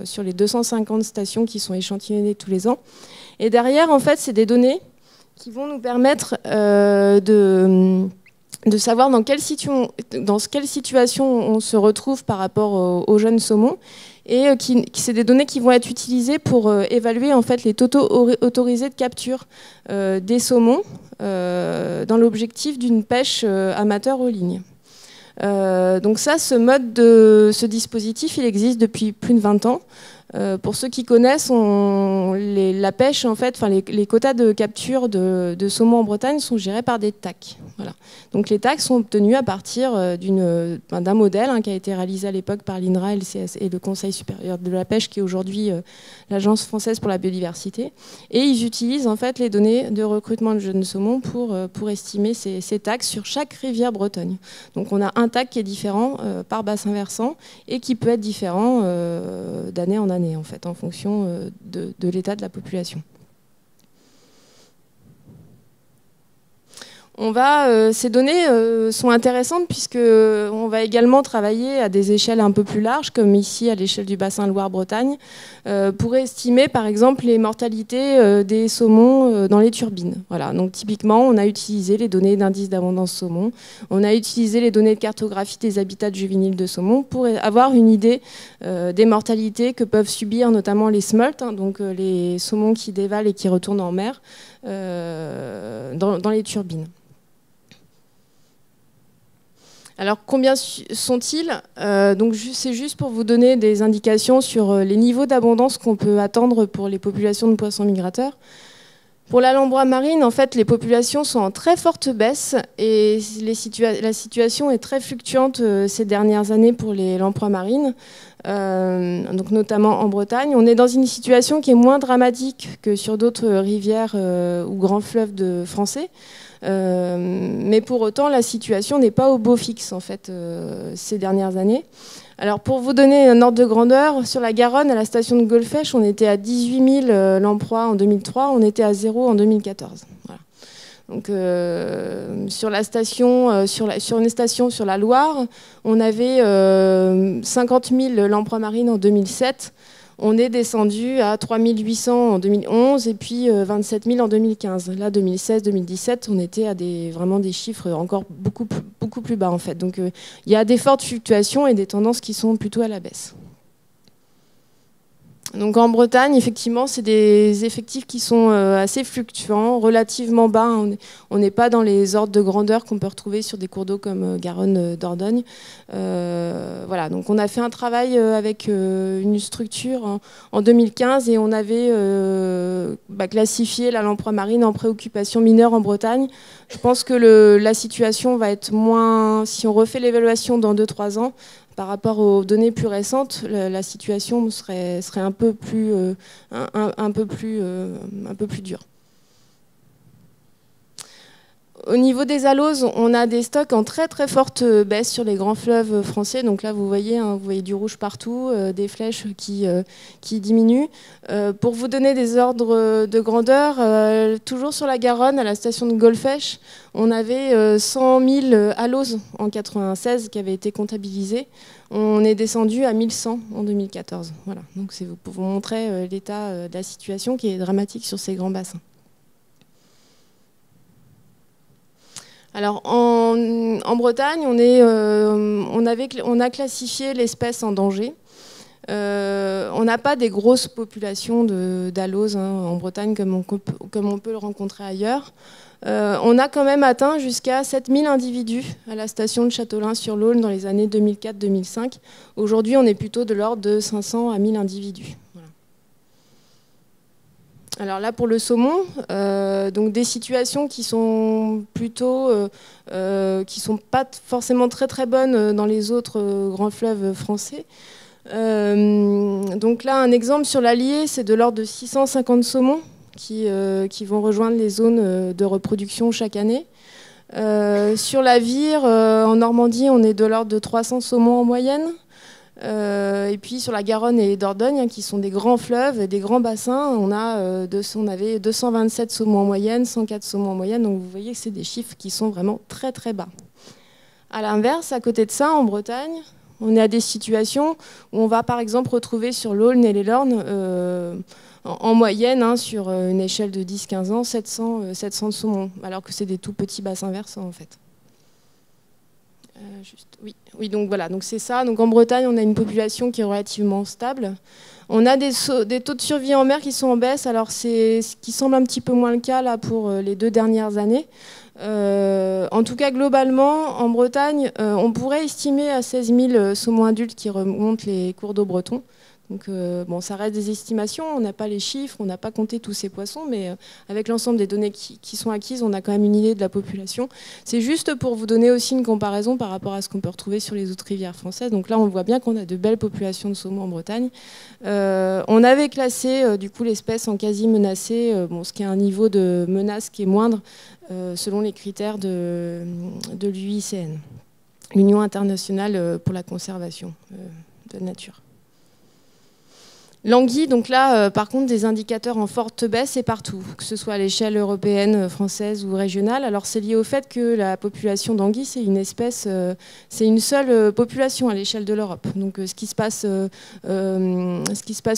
sur les 250 stations qui sont échantillonnées tous les ans. Et derrière, en fait, c'est des données qui vont nous permettre de savoir dans quelle situation on se retrouve par rapport aux jeunes saumons. Et c'est des données qui vont être utilisées pour évaluer en fait, les totaux autorisés de capture des saumons dans l'objectif d'une pêche amateur aux lignes. Donc ça, ce dispositif, il existe depuis plus de 20 ans. Pour ceux qui connaissent, la pêche, en fait, les quotas de capture de saumon en Bretagne sont gérés par des TAC. Voilà. Donc les TAC sont obtenus à partir d'un modèle qui a été réalisé à l'époque par l'INRA et le Conseil supérieur de la pêche, qui est aujourd'hui l'Agence française pour la biodiversité. Et ils utilisent en fait les données de recrutement de jeunes saumons pour estimer ces TAC sur chaque rivière bretonne. Donc on a un TAC qui est différent par bassin versant et qui peut être différent d'année en année, en fait, en fonction de l'état de la population. Ces données sont intéressantes puisqu'on va également travailler à des échelles un peu plus larges, comme ici à l'échelle du bassin Loire-Bretagne, pour estimer par exemple les mortalités des saumons dans les turbines. Voilà. Donc typiquement, on a utilisé les données d'indice d'abondance saumon, on a utilisé les données de cartographie des habitats juvéniles de saumon pour avoir une idée des mortalités que peuvent subir notamment les smolts, donc les saumons qui dévalent et qui retournent en mer dans les turbines. Alors combien sont-ils? Donc c'est juste pour vous donner des indications sur les niveaux d'abondance qu'on peut attendre pour les populations de poissons migrateurs. Pour la lamproie marine, en fait, les populations sont en très forte baisse et la situation est très fluctuante ces dernières années pour les lamproies marines, donc notamment en Bretagne. On est dans une situation qui est moins dramatique que sur d'autres rivières ou grands fleuves français. Mais pour autant, la situation n'est pas au beau fixe en fait, ces dernières années. Alors pour vous donner un ordre de grandeur, sur la Garonne, à la station de Golfech, on était à 18 000 lamproies en 2003, on était à 0 en 2014. Voilà. Donc sur une station sur la Loire, on avait 50 000 lamproies marines en 2007. On est descendu à 3 800 en 2011 et puis 27 000 en 2015. Là, 2016-2017, on était à vraiment des chiffres encore beaucoup plus bas en fait. Donc il y a des fortes fluctuations et des tendances qui sont plutôt à la baisse. Donc en Bretagne, effectivement, c'est des effectifs qui sont assez fluctuants, relativement bas. On n'est pas dans les ordres de grandeur qu'on peut retrouver sur des cours d'eau comme Garonne, Dordogne. Voilà, donc on a fait un travail avec une structure en 2015 et on avait classifié la lamproie marine en préoccupation mineure en Bretagne. Je pense que la situation va être moins, si on refait l'évaluation dans 2-3 ans, par rapport aux données plus récentes, la situation serait un peu plus dure. Au niveau des aloses, on a des stocks en très très forte baisse sur les grands fleuves français. Donc là, vous voyez du rouge partout, des flèches qui diminuent. Pour vous donner des ordres de grandeur, toujours sur la Garonne, à la station de Golfech, on avait 100 000 aloses en 1996 qui avaient été comptabilisées. On est descendu à 1100 en 2014. Voilà. Donc c'est pour vous montrer l'état de la situation qui est dramatique sur ces grands bassins. Alors en Bretagne, on a classifié l'espèce en danger. On n'a pas des grosses populations d'aloses en Bretagne comme on peut le rencontrer ailleurs. On a quand même atteint jusqu'à 7000 individus à la station de Châteaulin-sur-l'Aulne dans les années 2004-2005. Aujourd'hui, on est plutôt de l'ordre de 500 à 1000 individus. Voilà. Alors là, pour le saumon, donc des situations qui sont plutôt, qui sont pas forcément très très bonnes dans les autres grands fleuves français. Donc là, un exemple sur l'Allier, c'est de l'ordre de 650 saumons qui vont rejoindre les zones de reproduction chaque année. Sur la Vire, en Normandie, on est de l'ordre de 300 saumons en moyenne. Et puis sur la Garonne et Dordogne, qui sont des grands fleuves et des grands bassins, on avait 227 saumons en moyenne, 104 saumons en moyenne. Donc vous voyez que c'est des chiffres qui sont vraiment très très bas. À l'inverse, à côté de ça, en Bretagne, on est à des situations où on va par exemple retrouver sur l'Aulne et les Lornes, en moyenne, sur une échelle de 10-15 ans, 700 saumons, alors que c'est des tout petits bassins versants en fait. Oui, donc voilà, donc c'est ça. Donc en Bretagne, on a une population qui est relativement stable. On a des taux de survie en mer qui sont en baisse. Alors c'est ce qui semble un petit peu moins le cas là pour les 2 dernières années. En tout cas, globalement, en Bretagne, on pourrait estimer à 16 000 saumons adultes qui remontent les cours d'eau bretons. Donc bon, ça reste des estimations, on n'a pas les chiffres, on n'a pas compté tous ces poissons, mais avec l'ensemble des données qui sont acquises, on a quand même une idée de la population. C'est juste pour vous donner aussi une comparaison par rapport à ce qu'on peut retrouver sur les autres rivières françaises. Donc là, on voit bien qu'on a de belles populations de saumons en Bretagne. On avait classé du coup l'espèce en quasi menacée, ce qui est un niveau de menace qui est moindre selon les critères de l'UICN, l'Union internationale pour la conservation de la nature. L'anguille, donc là, par contre, des indicateurs en forte baisse et partout, que ce soit à l'échelle européenne, française ou régionale. Alors c'est lié au fait que la population d'anguille, c'est une espèce, c'est une seule population à l'échelle de l'Europe. Donc ce qui se passe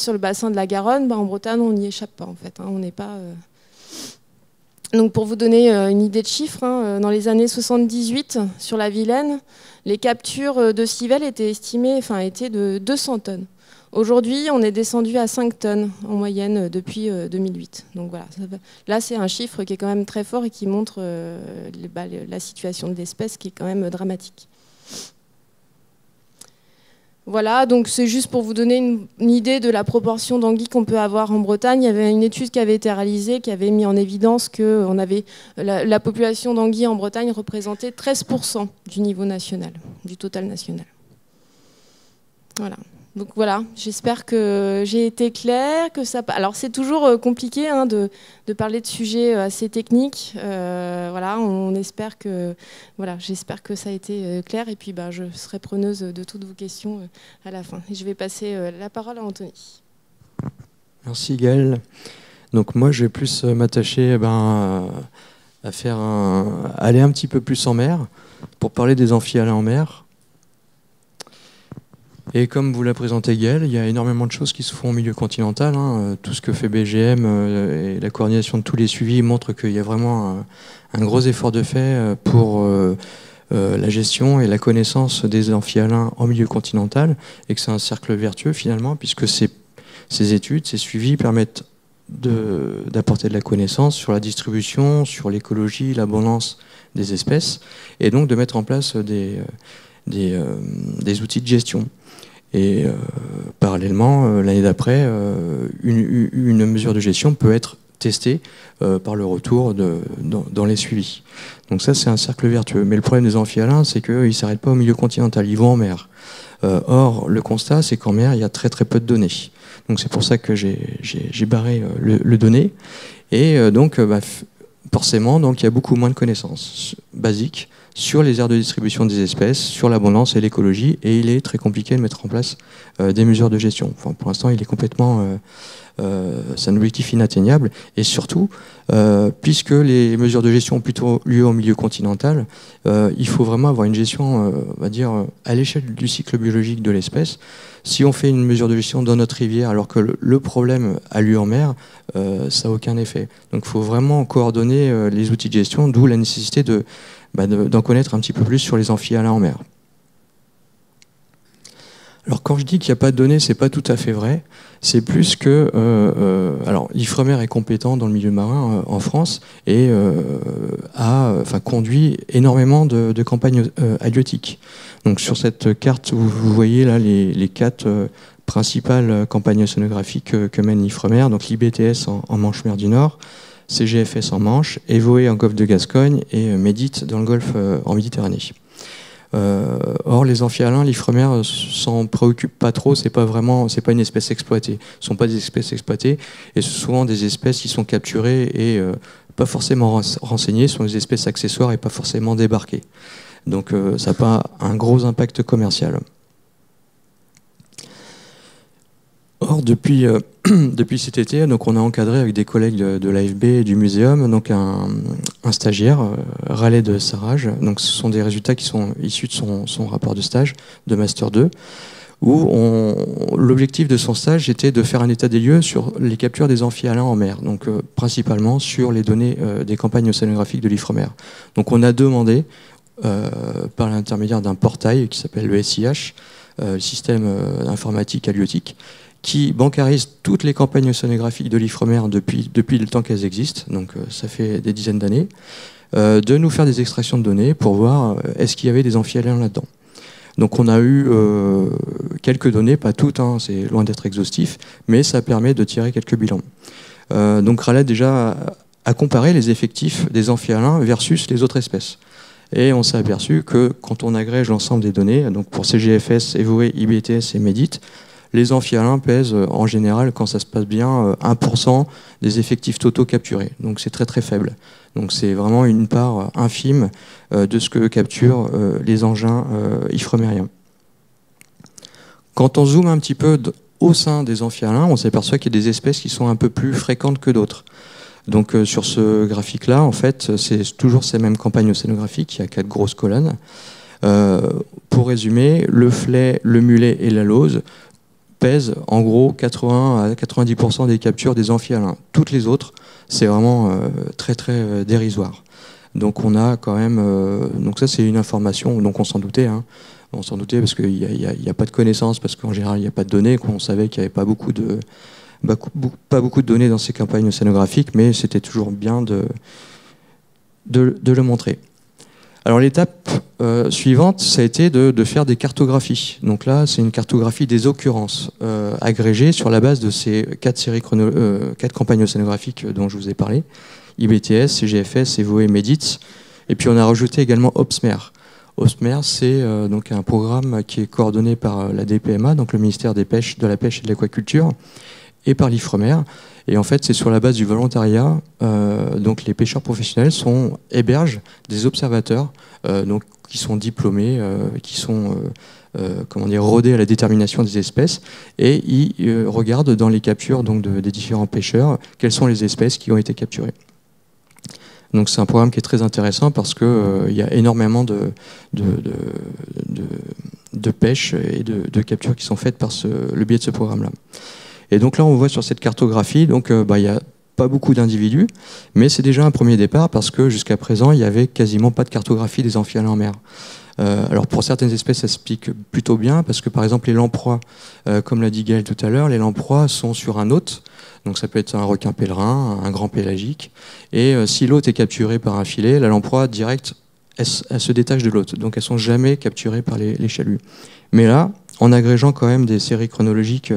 sur le bassin de la Garonne, en Bretagne, on n'y échappe pas en fait. On n'est pas. Donc pour vous donner une idée de chiffres, dans les années 78, sur la Vilaine, les captures de civelles étaient de 200 tonnes. Aujourd'hui, on est descendu à 5 tonnes en moyenne depuis 2008. Donc voilà, là c'est un chiffre qui est quand même très fort et qui montre la situation de l'espèce qui est quand même dramatique. Voilà, donc c'est juste pour vous donner une idée de la proportion d'anguilles qu'on peut avoir en Bretagne. Il y avait une étude qui avait été réalisée qui avait mis en évidence que la population d'anguilles en Bretagne représentait 13% du niveau national, du total national. Voilà. Donc voilà, j'espère que j'ai été claire. Alors c'est toujours compliqué de parler de sujets assez techniques. Voilà, on espère que j'espère que ça a été clair. Et puis je serai preneuse de toutes vos questions à la fin. Et je vais passer la parole à Anthony. Merci Gaëlle. Donc moi je vais plus m'attacher à aller un petit peu plus en mer pour parler des amphihalins en mer. Et comme vous l'a présenté Gaëlle, il y a énormément de choses qui se font au milieu continental. Tout ce que fait BGM et la coordination de tous les suivis montre qu'il y a vraiment un gros effort de fait pour la gestion et la connaissance des amphihalins en milieu continental et que c'est un cercle vertueux finalement puisque c'est Ces études, ces suivis permettent d'apporter de la connaissance sur la distribution, sur l'écologie, l'abondance des espèces, et donc de mettre en place des outils de gestion. Et parallèlement, l'année d'après, une mesure de gestion peut être testée par le retour dans les suivis. Donc ça, c'est un cercle vertueux. Mais le problème des amphihalins, c'est qu'ils ne s'arrêtent pas au milieu continental, ils vont en mer. Or, le constat, c'est qu'en mer, il y a très très peu de données. Donc c'est pour ça que j'ai barré le données. Et donc, forcément, donc, il y a beaucoup moins de connaissances basiques sur les aires de distribution des espèces, sur l'abondance et l'écologie, et il est très compliqué de mettre en place des mesures de gestion. Enfin, pour l'instant, il est complètement... c'est un objectif inatteignable, et surtout, puisque les mesures de gestion ont plutôt lieu au milieu continental, il faut vraiment avoir une gestion, on va dire, à l'échelle du cycle biologique de l'espèce. Si on fait une mesure de gestion dans notre rivière alors que le problème a lieu en mer, ça n'a aucun effet. Donc il faut vraiment coordonner les outils de gestion, d'où la nécessité d'en connaître un petit peu plus sur les amphihalins en mer. Alors quand je dis qu'il n'y a pas de données, c'est pas tout à fait vrai. C'est plus que alors l'Ifremer est compétent dans le milieu marin en France et a conduit énormément de campagnes halieutiques. Donc sur cette carte, vous voyez là les 4 principales campagnes océanographiques que mène l'Ifremer. Donc l'IBTS en Manche-Mer du Nord, CGFS en Manche, Evoe en Golfe de Gascogne et Medit dans le Golfe en Méditerranée. Or, les amphihalins, l'Ifremer s'en préoccupe pas trop, c'est pas une espèce exploitée. Ce sont pas des espèces exploitées, et c'est souvent des espèces qui sont capturées et pas forcément renseignées, ce sont des espèces accessoires et pas forcément débarquées. Donc ça n'a pas un gros impact commercial. Or, depuis cet été, donc on a encadré avec des collègues de l'AFB et du muséum donc un stagiaire, Raleigh de Sarrage. Donc ce sont des résultats qui sont issus de son rapport de stage de Master 2, où l'objectif de son stage était de faire un état des lieux sur les captures des amphihalins en mer, donc principalement sur les données des campagnes océanographiques de l'Ifremer. Donc on a demandé, par l'intermédiaire d'un portail qui s'appelle le SIH, le système informatique halieutique, qui bancarise toutes les campagnes océanographiques de l'Ifremer depuis le temps qu'elles existent, donc ça fait des dizaines d'années, de nous faire des extractions de données pour voir est-ce qu'il y avait des amphihalins là-dedans. Donc on a eu quelques données, pas toutes, hein, c'est loin d'être exhaustif, mais ça permet de tirer quelques bilans. Donc Raleigh déjà a comparé les effectifs des amphihalins versus les autres espèces. Et on s'est aperçu que quand on agrège l'ensemble des données, donc pour CGFS, Evoe, IBTS et Medit, les amphihalins pèsent en général, quand ça se passe bien, 1% des effectifs totaux capturés. Donc c'est très très faible. Donc c'est vraiment une part infime de ce que capturent les engins ifremériens. Quand on zoome un petit peu au sein des amphihalins, on s'aperçoit qu'il y a des espèces qui sont un peu plus fréquentes que d'autres. Donc sur ce graphique-là, en fait, c'est toujours ces mêmes campagnes océanographiques, il y a 4 grosses colonnes. Pour résumer, le flet, le mulet et la lauze pèsent en gros 80 à 90% des captures des amphihalins. Toutes les autres, c'est vraiment très très dérisoire. Donc on a quand même... donc ça c'est une information, donc on s'en doutait. Hein. On s'en doutait parce qu'il n'y a pas de connaissances, parce qu'en général il n'y a pas de données, qu'on savait qu'il n'y avait pas beaucoup de données dans ces campagnes océanographiques, mais c'était toujours bien de le montrer. Alors l'étape suivante, ça a été de faire des cartographies. Donc là, c'est une cartographie des occurrences agrégées sur la base de ces 4 campagnes océanographiques dont je vous ai parlé, IBTS, CGFS, Evoe, Medit. Et puis on a rajouté également OPSMER. OPSMER, c'est donc un programme qui est coordonné par la DPMA, donc le ministère de la Pêche et de l'Aquaculture, et par l'Ifremer. Et en fait, c'est sur la base du volontariat. Donc les pêcheurs professionnels hébergent des observateurs donc, qui sont diplômés, qui sont rodés à la détermination des espèces. Et ils regardent dans les captures donc, des différents pêcheurs quelles sont les espèces qui ont été capturées. Donc c'est un programme qui est très intéressant parce qu'il y a énormément de pêche et de captures qui sont faites par le biais de ce programme-là. Et donc là, on voit sur cette cartographie, donc il n'y a pas beaucoup d'individus, mais c'est déjà un premier départ parce que jusqu'à présent, il n'y avait quasiment pas de cartographie des amphihalins en mer. Alors pour certaines espèces, ça se pique plutôt bien, parce que par exemple les lamproies, comme l'a dit Gaël tout à l'heure, les lamproies sont sur un hôte, donc ça peut être un requin pèlerin, un grand pélagique, et si l'hôte est capturé par un filet, la lamproie direct, elle se détache de l'hôte, donc elles sont jamais capturées par les chaluts. Mais là, en agrégeant quand même des séries chronologiques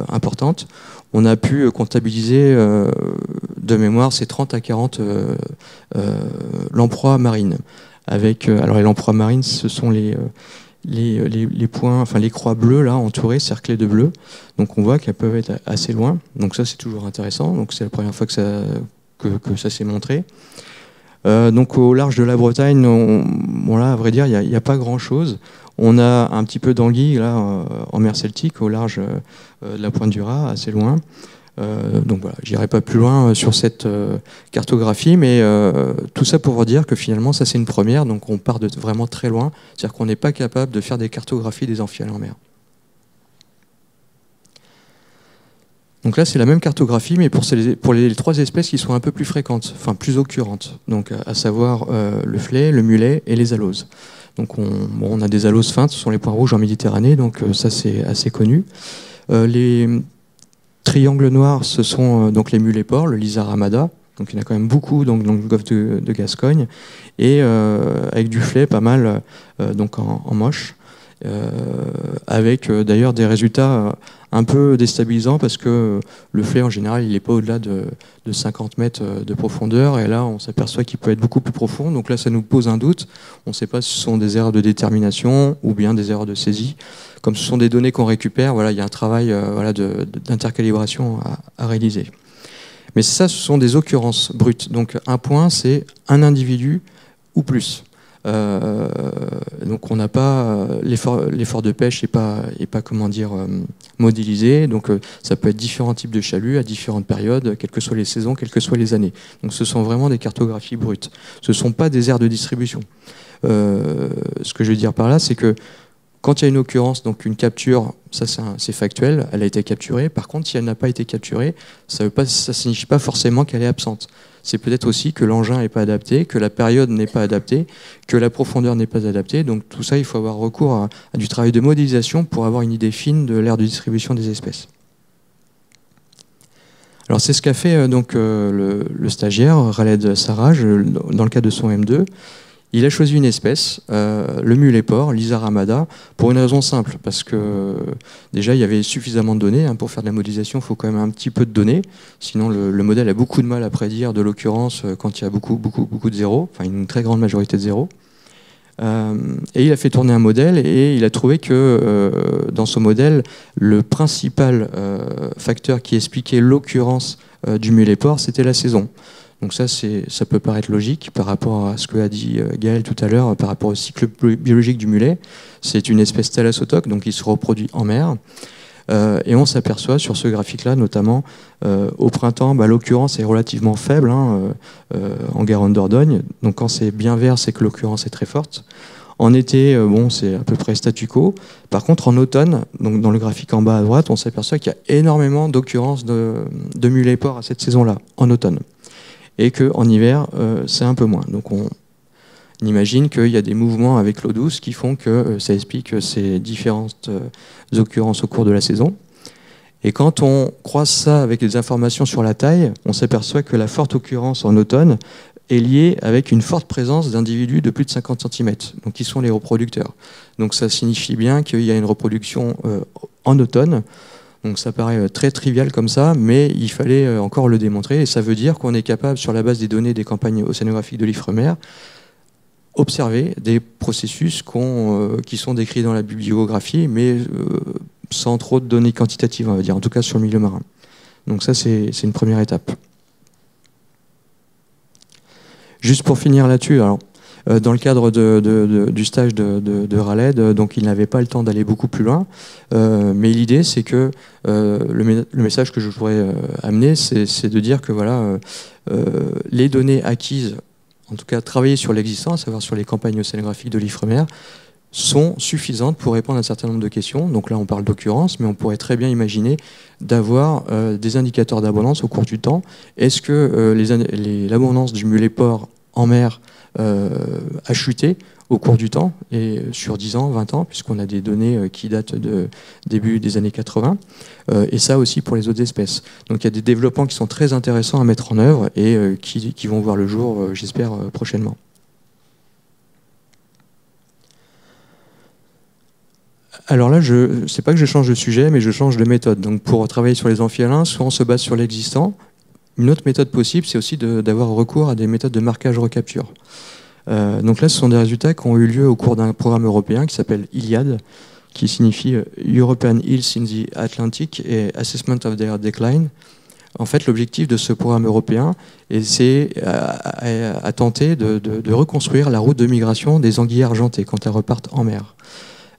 importantes, on a pu comptabiliser de mémoire ces 30 à 40 lamproies marines. Alors les lamproies marines, ce sont les points, enfin les croix bleues là, entourées, cerclées de bleu. Donc on voit qu'elles peuvent être assez loin. Donc ça c'est toujours intéressant. Donc c'est la première fois que ça s'est montré. Donc au large de la Bretagne, là, à vrai dire, il n'y a pas grand-chose. On a un petit peu d'anguilles là en mer Celtique, au large de la pointe du Raz, assez loin. Donc voilà, j'irai pas plus loin sur cette cartographie, mais tout ça pour vous dire que finalement, ça c'est une première, donc on part de vraiment très loin. C'est-à-dire qu'on n'est pas capable de faire des cartographies des amphiales en mer. Donc là, c'est la même cartographie, mais pour les 3 espèces qui sont un peu plus fréquentes, enfin plus occurrentes, donc à savoir le flet, le mulet et les aloses. Donc on a des aloses feintes, ce sont les points rouges en Méditerranée, donc ça c'est assez connu. Les triangles noirs, ce sont donc les mulets porcs, le lizard ramada, donc il y en a quand même beaucoup donc, dans le golfe de Gascogne, et avec du flet pas mal donc en moche. Avec d'ailleurs des résultats un peu déstabilisants parce que le flet en général il n'est pas au-delà de 50 mètres de profondeur, et là on s'aperçoit qu'il peut être beaucoup plus profond, donc là ça nous pose un doute, on ne sait pas si ce sont des erreurs de détermination ou bien des erreurs de saisie. Comme ce sont des données qu'on récupère, voilà, il y a un travail d'intercalibration à réaliser. Mais ça, ce sont des occurrences brutes, donc un point c'est un individu ou plus. Donc on n'a pas l'effort de pêche n'est pas comment dire modélisé, donc ça peut être différents types de chaluts à différentes périodes, quelles que soient les saisons, quelles que soient les années. Donc ce sont vraiment des cartographies brutes. Ce ne sont pas des aires de distribution. Ce que je veux dire par là, c'est que quand il y a une occurrence, donc une capture, ça c'est factuel, elle a été capturée. Par contre, si elle n'a pas été capturée, ça signifie pas forcément qu'elle est absente. C'est peut-être aussi que l'engin n'est pas adapté, que la période n'est pas adaptée, que la profondeur n'est pas adaptée. Donc tout ça, il faut avoir recours à du travail de modélisation pour avoir une idée fine de l'aire de distribution des espèces. Alors c'est ce qu'a fait donc le stagiaire Khaled Sarraj dans le cadre de son M2. Il a choisi une espèce, le mulet porc, lizard ramada, pour une raison simple, parce que déjà il y avait suffisamment de données. Pour faire de la modélisation, il faut quand même un petit peu de données, sinon le modèle a beaucoup de mal à prédire de l'occurrence quand il y a beaucoup de zéros, enfin une très grande majorité de zéros. Et il a fait tourner un modèle et il a trouvé que dans ce modèle, le principal facteur qui expliquait l'occurrence du mulet porc, c'était la saison. Donc ça peut paraître logique par rapport à ce que a dit Gaël tout à l'heure, par rapport au cycle biologique du mulet. C'est une espèce thalassotoque, donc il se reproduit en mer. Et on s'aperçoit sur ce graphique-là, notamment au printemps, l'occurrence est relativement faible en Garonne d'Ordogne. Donc quand c'est bien vert, c'est que l'occurrence est très forte. En été, c'est à peu près statu quo. Par contre, en automne, donc dans le graphique en bas à droite, on s'aperçoit qu'il y a énormément d'occurrences de mulets porcs à cette saison-là, en automne. Et qu'en hiver, c'est un peu moins. Donc on imagine qu'il y a des mouvements avec l'eau douce qui font que ça explique ces différentes occurrences au cours de la saison. Et quand on croise ça avec les informations sur la taille, on s'aperçoit que la forte occurrence en automne est liée avec une forte présence d'individus de plus de 50 cm, donc qui sont les reproducteurs. Donc ça signifie bien qu'il y a une reproduction en automne. Donc ça paraît très trivial comme ça, mais il fallait encore le démontrer, et ça veut dire qu'on est capable, sur la base des données des campagnes océanographiques de l'IFREMER, observer des processus qui sont décrits dans la bibliographie, mais sans trop de données quantitatives, on va dire, en tout cas sur le milieu marin. Donc ça, c'est une première étape. Juste pour finir là-dessus, alors, dans le cadre du stage de Khaled, donc il n'avait pas le temps d'aller beaucoup plus loin, mais l'idée c'est que le message que je voudrais amener, c'est de dire que voilà, les données acquises, en tout cas travailler sur l'existant, à savoir sur les campagnes océanographiques de l'IFREMER, sont suffisantes pour répondre à un certain nombre de questions. Donc là on parle d'occurrence, mais on pourrait très bien imaginer d'avoir des indicateurs d'abondance au cours du temps. Est-ce que l'abondance du mulet porc en mer a chuté au cours du temps, et sur 10 ans, 20 ans, puisqu'on a des données qui datent de début des années 80, et ça aussi pour les autres espèces. Donc il y a des développements qui sont très intéressants à mettre en œuvre et qui vont voir le jour, j'espère, prochainement. Alors là, c'est pas que je change de sujet, mais je change de méthode. Donc pour travailler sur les amphihalins, soit on se base sur l'existant. Une autre méthode possible, c'est aussi d'avoir recours à des méthodes de marquage-recapture. Donc là, ce sont des résultats qui ont eu lieu au cours d'un programme européen qui s'appelle ILIAD, qui signifie European Eels in the Atlantic et Assessment of their Decline. En fait, l'objectif de ce programme européen, c'est à tenter de reconstruire la route de migration des anguilles argentées quand elles repartent en mer.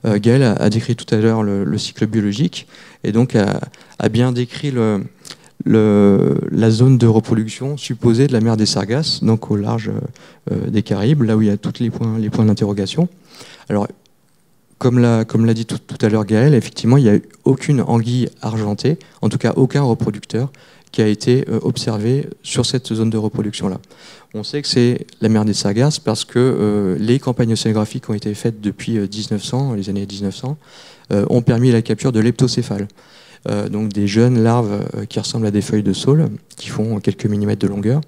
Gaël a décrit tout à l'heure le cycle biologique et donc a bien décrit la zone de reproduction supposée de la mer des Sargasses, donc au large des Caraïbes, là où il y a tous les points d'interrogation. Alors, comme l'a dit tout à l'heure Gaël, effectivement, il n'y a eu aucune anguille argentée, en tout cas aucun reproducteur, qui a été observé sur cette zone de reproduction-là. On sait que c'est la mer des Sargasses parce que les campagnes océanographiques qui ont été faites depuis 1900, les années 1900, ont permis la capture de leptocéphales. Donc des jeunes larves qui ressemblent à des feuilles de saule, qui font quelques millimètres de longueur.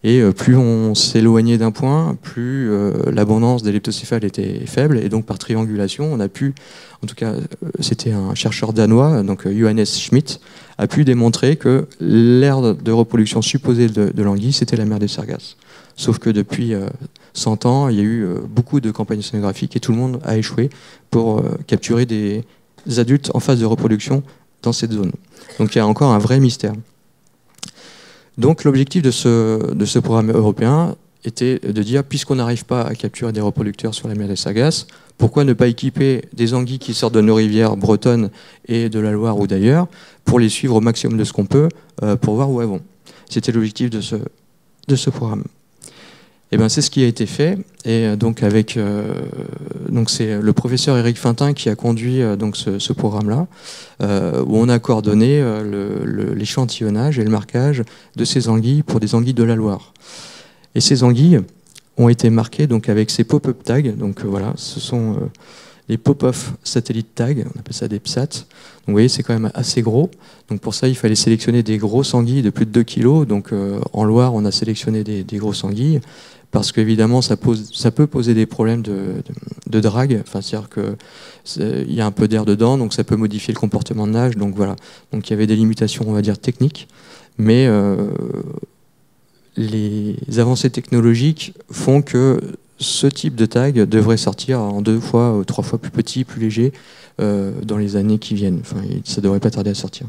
Et plus on s'éloignait d'un point, plus l'abondance des leptocéphales était faible. Et donc par triangulation, on a pu, en tout cas c'était un chercheur danois, donc Johannes Schmidt, a pu démontrer que l'aire de reproduction supposée de l'anguille, c'était la mer des Sargasses. Sauf que depuis 100 ans, il y a eu beaucoup de campagnes océanographiques et tout le monde a échoué pour capturer des adultes en phase de reproduction dans cette zone. Donc il y a encore un vrai mystère. Donc l'objectif de ce programme européen était de dire, puisqu'on n'arrive pas à capturer des reproducteurs sur la mer des Sargasses, pourquoi ne pas équiper des anguilles qui sortent de nos rivières bretonnes et de la Loire ou d'ailleurs, pour les suivre au maximum de ce qu'on peut, pour voir où elles vont. C'était l'objectif de ce programme. Et ben c'est ce qui a été fait, et donc donc c'est le professeur Éric Fintin qui a conduit donc ce programme-là, où on a coordonné l'échantillonnage et le marquage de ces anguilles pour des anguilles de la Loire. Et ces anguilles ont été marquées donc avec ces pop-up tags. Donc voilà, ce sont les pop-off satellite tags, on appelle ça des PSAT. Donc vous voyez, c'est quand même assez gros. Donc pour ça, il fallait sélectionner des grosses anguilles de plus de 2 kg. Donc en Loire, on a sélectionné des grosses anguilles. Parce qu'évidemment, ça peut poser des problèmes de drague. Enfin, c'est-à-dire qu'il y a un peu d'air dedans, donc ça peut modifier le comportement de nage. Donc voilà. Donc il y avait des limitations, on va dire, techniques. Mais les avancées technologiques font que ce type de tag devrait sortir en 2 fois ou 3 fois plus petit, plus léger dans les années qui viennent. Enfin, ça ne devrait pas tarder à sortir.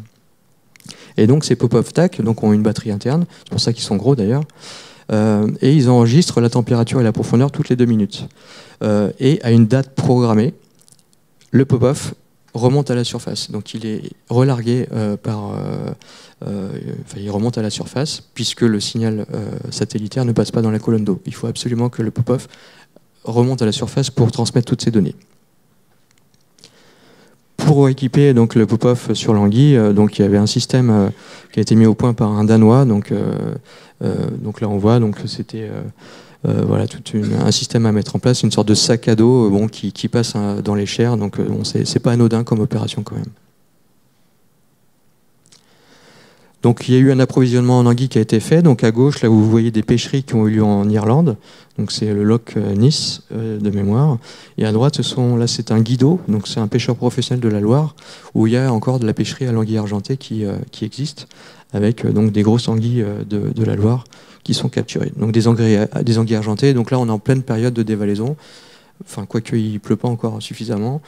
Et donc ces pop-up tags ont une batterie interne. C'est pour ça qu'ils sont gros d'ailleurs. Et ils enregistrent la température et la profondeur toutes les 2 minutes. Et à une date programmée, le pop-off remonte à la surface. Donc il est relargué il remonte à la surface puisque le signal satellitaire ne passe pas dans la colonne d'eau. Il faut absolument que le pop-off remonte à la surface pour transmettre toutes ces données. Pour équiper donc le pop-off sur l'anguille, donc il y avait un système qui a été mis au point par un Danois. Donc là on voit donc c'était voilà un système à mettre en place, une sorte de sac à dos qui passe dans les chairs. Donc c'est pas anodin comme opération quand même. Donc il y a eu un approvisionnement en anguilles qui a été fait. Donc à gauche, là où vous voyez des pêcheries qui ont eu lieu en Irlande. Donc c'est le Loch Nice de mémoire. Et à droite, c'est un guido. Donc c'est un pêcheur professionnel de la Loire où il y a encore de la pêcherie à l'anguille argentée qui existe avec donc des grosses anguilles de la Loire qui sont capturées. Donc des anguilles argentées. Donc là, on est en pleine période de dévalaison. Enfin, quoique il ne pleut pas encore suffisamment.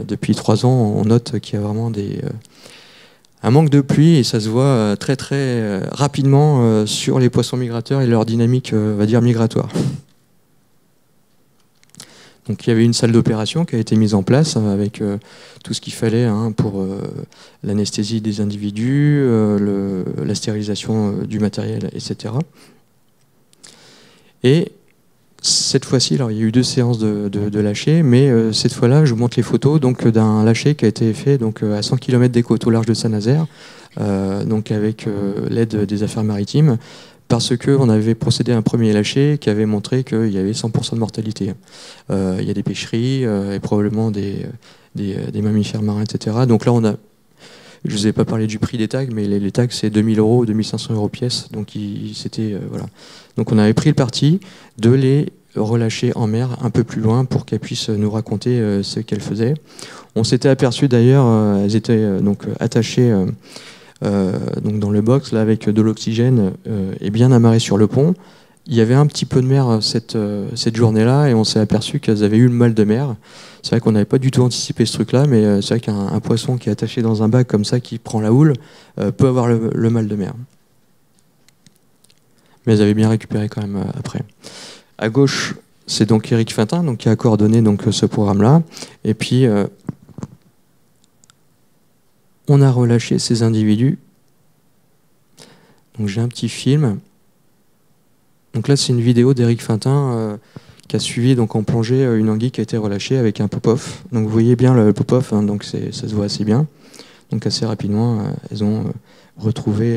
Depuis 3 ans, on note qu'il y a vraiment un manque de pluie et ça se voit très très rapidement sur les poissons migrateurs et leur dynamique, on va dire, migratoire. Donc il y avait une salle d'opération qui a été mise en place avec tout ce qu'il fallait pour l'anesthésie des individus, la stérilisation du matériel, etc. Et cette fois-ci, alors il y a eu 2 séances de lâcher, mais cette fois-là, je vous montre les photos d'un lâcher qui a été fait à 100 km des côtes au large de Saint-Nazaire, donc avec l'aide des affaires maritimes, parce qu'on avait procédé à un premier lâcher qui avait montré qu'il y avait 100% de mortalité. Il y a des pêcheries et probablement des mammifères marins, etc. Donc là, je ne vous ai pas parlé du prix des tags, mais les tags, c'est 2000 €, 2500 € pièce. Donc, voilà. Donc on avait pris le parti de les relâcher en mer un peu plus loin pour qu'elles puissent nous raconter ce qu'elles faisaient. On s'était aperçu d'ailleurs, elles étaient donc attachées donc dans le box là, avec de l'oxygène et bien amarrées sur le pont. Il y avait un petit peu de mer cette journée-là et on s'est aperçu qu'elles avaient eu le mal de mer. C'est vrai qu'on n'avait pas du tout anticipé ce truc-là, mais c'est vrai qu'un poisson qui est attaché dans un bac comme ça, qui prend la houle, peut avoir le mal de mer. Mais elles avaient bien récupéré quand même après. À gauche, c'est donc Éric Fintin donc, qui a coordonné donc, ce programme-là. Et puis, on a relâché ces individus. Donc j'ai un petit film. Donc là, c'est une vidéo d'Éric Fintin qui a suivi donc, en plongée une anguille qui a été relâchée avec un pop-off. Donc vous voyez bien le pop-off, hein, donc ça se voit assez bien. Donc assez rapidement, elles ont repris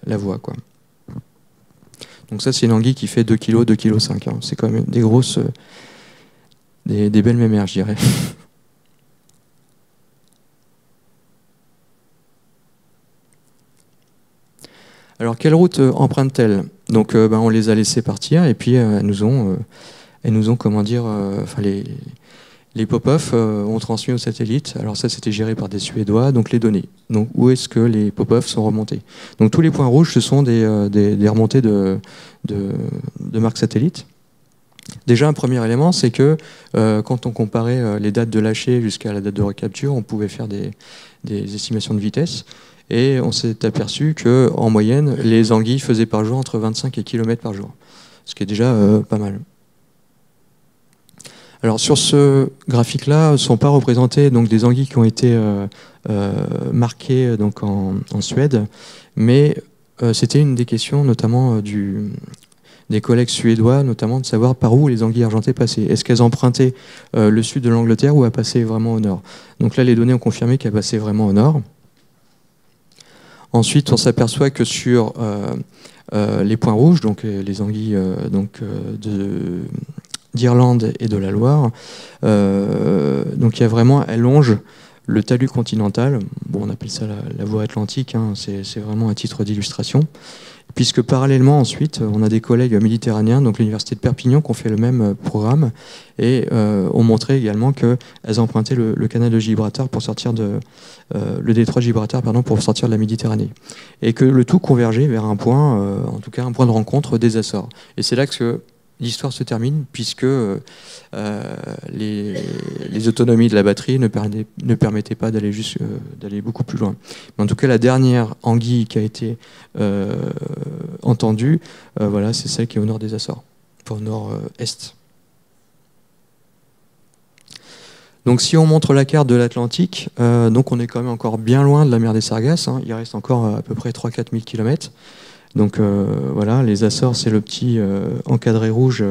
la voie, quoi. Donc ça, c'est une anguille qui fait 2 kg, 2,5 kg. Hein. C'est quand même des grosses, des belles mémères, je dirais. Alors, quelle route empruntent-elles? Donc, on les a laissées partir et puis elles nous ont comment dire, les pop-off ont transmis au satellite. Alors ça, c'était géré par des Suédois, donc les données. Donc, où est-ce que les pop-off sont remontés? Donc, tous les points rouges, ce sont des remontées de marques satellites. Déjà, un premier élément, c'est que quand on comparait les dates de lâcher jusqu'à la date de recapture, on pouvait faire des estimations de vitesse. Et on s'est aperçu qu'en moyenne, les anguilles faisaient par jour entre 25 et km par jour, ce qui est déjà pas mal. Alors sur ce graphique-là, ne sont pas représentées donc, des anguilles qui ont été marquées donc, en Suède, mais c'était une des questions notamment des collègues suédois, notamment de savoir par où les anguilles argentées passaient. Est-ce qu'elles empruntaient le sud de l'Angleterre ou elles passaient vraiment au nord? Donc là, les données ont confirmé qu'elles passaient vraiment au nord. Ensuite, on s'aperçoit que sur les points rouges, donc les anguilles d'Irlande et de la Loire, donc il y a vraiment, elles longent le talus continental. Bon, on appelle ça la voie atlantique, hein, c'est vraiment un titre d'illustration. Puisque parallèlement, ensuite, on a des collègues méditerranéens, donc l'université de Perpignan, qui ont fait le même programme et ont montré également qu'elles empruntaient le canal de Gibraltar pour sortir le détroit de Gibraltar, pardon, pour sortir de la Méditerranée. Et que le tout convergeait vers un point, en tout cas un point de rencontre des Açores. Et c'est là que l'histoire se termine, puisque les autonomies de la batterie ne permettaient pas d'aller beaucoup plus loin. Mais en tout cas, la dernière anguille qui a été entendue, voilà, c'est celle qui est au nord des Açores, au nord-est. Donc si on montre la carte de l'Atlantique, donc on est quand même encore bien loin de la mer des Sargasses, hein, il reste encore à peu près 3 000 à 4 000 km. Donc voilà, les Açores, c'est le petit encadré rouge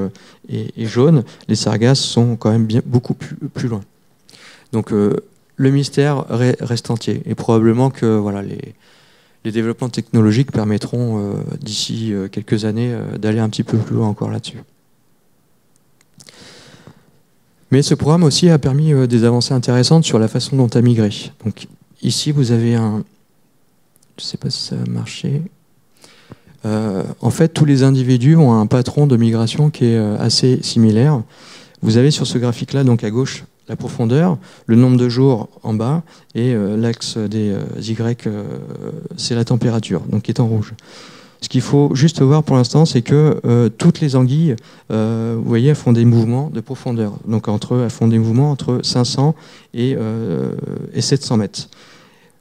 et jaune. Les Sargasses sont quand même beaucoup plus loin. Donc le mystère reste entier. Et probablement que voilà, les développements technologiques permettront d'ici quelques années d'aller un petit peu plus loin encore là-dessus. Mais ce programme aussi a permis des avancées intéressantes sur la façon dont a migré. Donc ici, vous avez je ne sais pas si ça va marcher. En fait, tous les individus ont un patron de migration qui est assez similaire. Vous avez sur ce graphique-là, donc à gauche, la profondeur, le nombre de jours en bas, et l'axe des Y, c'est la température, donc qui est en rouge. Ce qu'il faut juste voir pour l'instant, c'est que toutes les anguilles, vous voyez, elles font des mouvements de profondeur. Donc elles font des mouvements entre 500 et 700 mètres.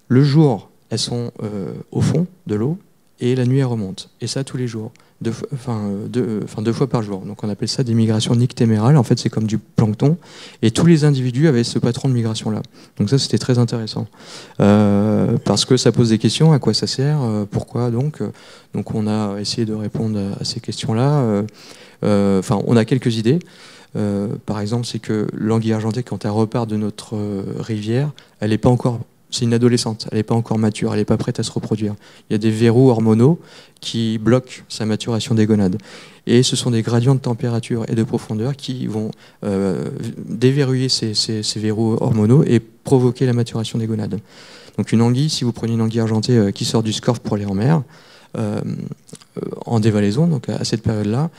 Le jour, elles sont au fond de l'eau, et la nuit, elle remonte. Et ça, tous les jours. 2 fois par jour. Donc on appelle ça des migrations nictémérales. En fait, c'est comme du plancton. Et tous les individus avaient ce patron de migration-là. Donc ça, c'était très intéressant. Parce que ça pose des questions. À quoi ça sert? Pourquoi donc on a essayé de répondre à ces questions-là. On a quelques idées. Par exemple, c'est que l'anguille argentée, quand elle repart de notre rivière, elle n'est pas encore c'est une adolescente, elle n'est pas encore mature, elle n'est pas prête à se reproduire. Il y a des verrous hormonaux qui bloquent sa maturation des gonades. Et ce sont des gradients de température et de profondeur qui vont déverrouiller ces verrous hormonaux et provoquer la maturation des gonades. Donc une anguille, si vous prenez une anguille argentée qui sort du scorf pour aller en mer, en dévalaison, donc à cette période-là,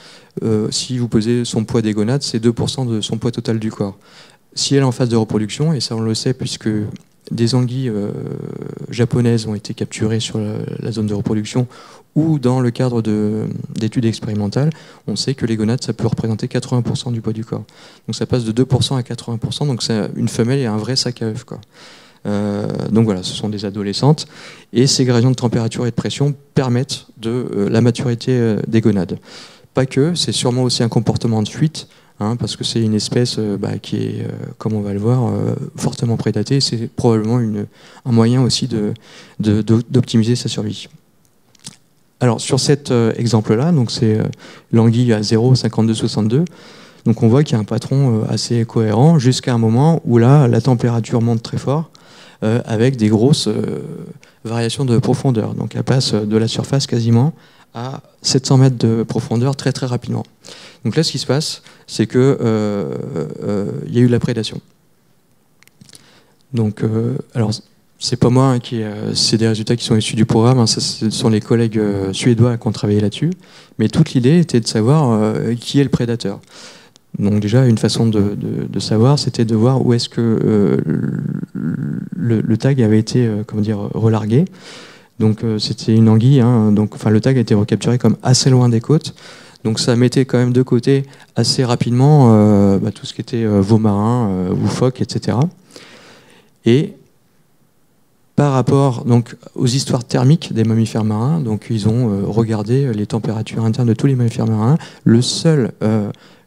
si vous pesez son poids des gonades, c'est 2% de son poids total du corps. Si elle est en phase de reproduction, et ça on le sait puisque des anguilles japonaises ont été capturées sur la zone de reproduction ou dans le cadre d'études expérimentales, on sait que les gonades, ça peut représenter 80% du poids du corps. Donc ça passe de 2% à 80%, donc c'est une femelle et un vrai sac à œufs, quoi. Donc voilà, ce sont des adolescentes, et ces gradients de température et de pression permettent de la maturité des gonades. Pas que, c'est sûrement aussi un comportement de fuite, parce que c'est une espèce qui est, comme on va le voir, fortement prédatée. C'est probablement un moyen aussi d'optimiser sa survie. Alors sur cet exemple-là, donc c'est l'anguille à 0, 52, 62. Donc on voit qu'il y a un patron assez cohérent jusqu'à un moment où là, la température monte très fort avec des grosses variations de profondeur. Donc elle passe de la surface quasiment à 700 mètres de profondeur très très rapidement. Donc là, ce qui se passe, c'est que y a eu la prédation. Donc, alors, c'est pas moi c'est des résultats qui sont issus du programme. Ce sont les collègues suédois qui ont travaillé là-dessus. Mais toute l'idée était de savoir qui est le prédateur. Donc déjà, une façon de savoir, c'était de voir où est-ce que le tag avait été, relargué. Donc c'était une anguille, le tag a été recapturé comme assez loin des côtes. Donc ça mettait quand même de côté assez rapidement tout ce qui était veau marin ou phoque, etc. Et par rapport donc, aux histoires thermiques des mammifères marins, donc ils ont regardé les températures internes de tous les mammifères marins. Le seul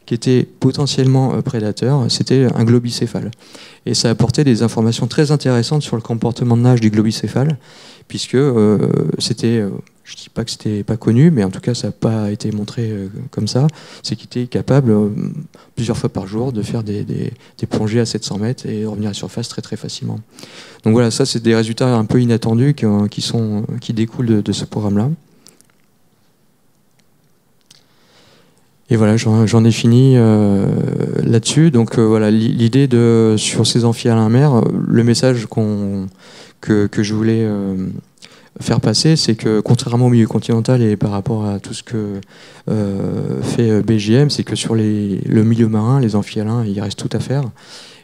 qui était potentiellement prédateur, c'était un globicéphale. Et ça apportait des informations très intéressantes sur le comportement de nage du globicéphale, puisque c'était, je ne dis pas que c'était pas connu, mais en tout cas ça n'a pas été montré comme ça, c'est qu'il était capable plusieurs fois par jour de faire des plongées à 700 mètres et revenir à la surface très très facilement. Donc voilà, ça c'est des résultats un peu inattendus qui découlent de ce programme-là. Et voilà, j'en ai fini là-dessus. Donc voilà, l'idée sur ces amphis à mer, le message que je voulais faire passer, c'est que contrairement au milieu continental et par rapport à tout ce que fait BJM, c'est que sur le milieu marin, les amphihalins, il reste tout à faire.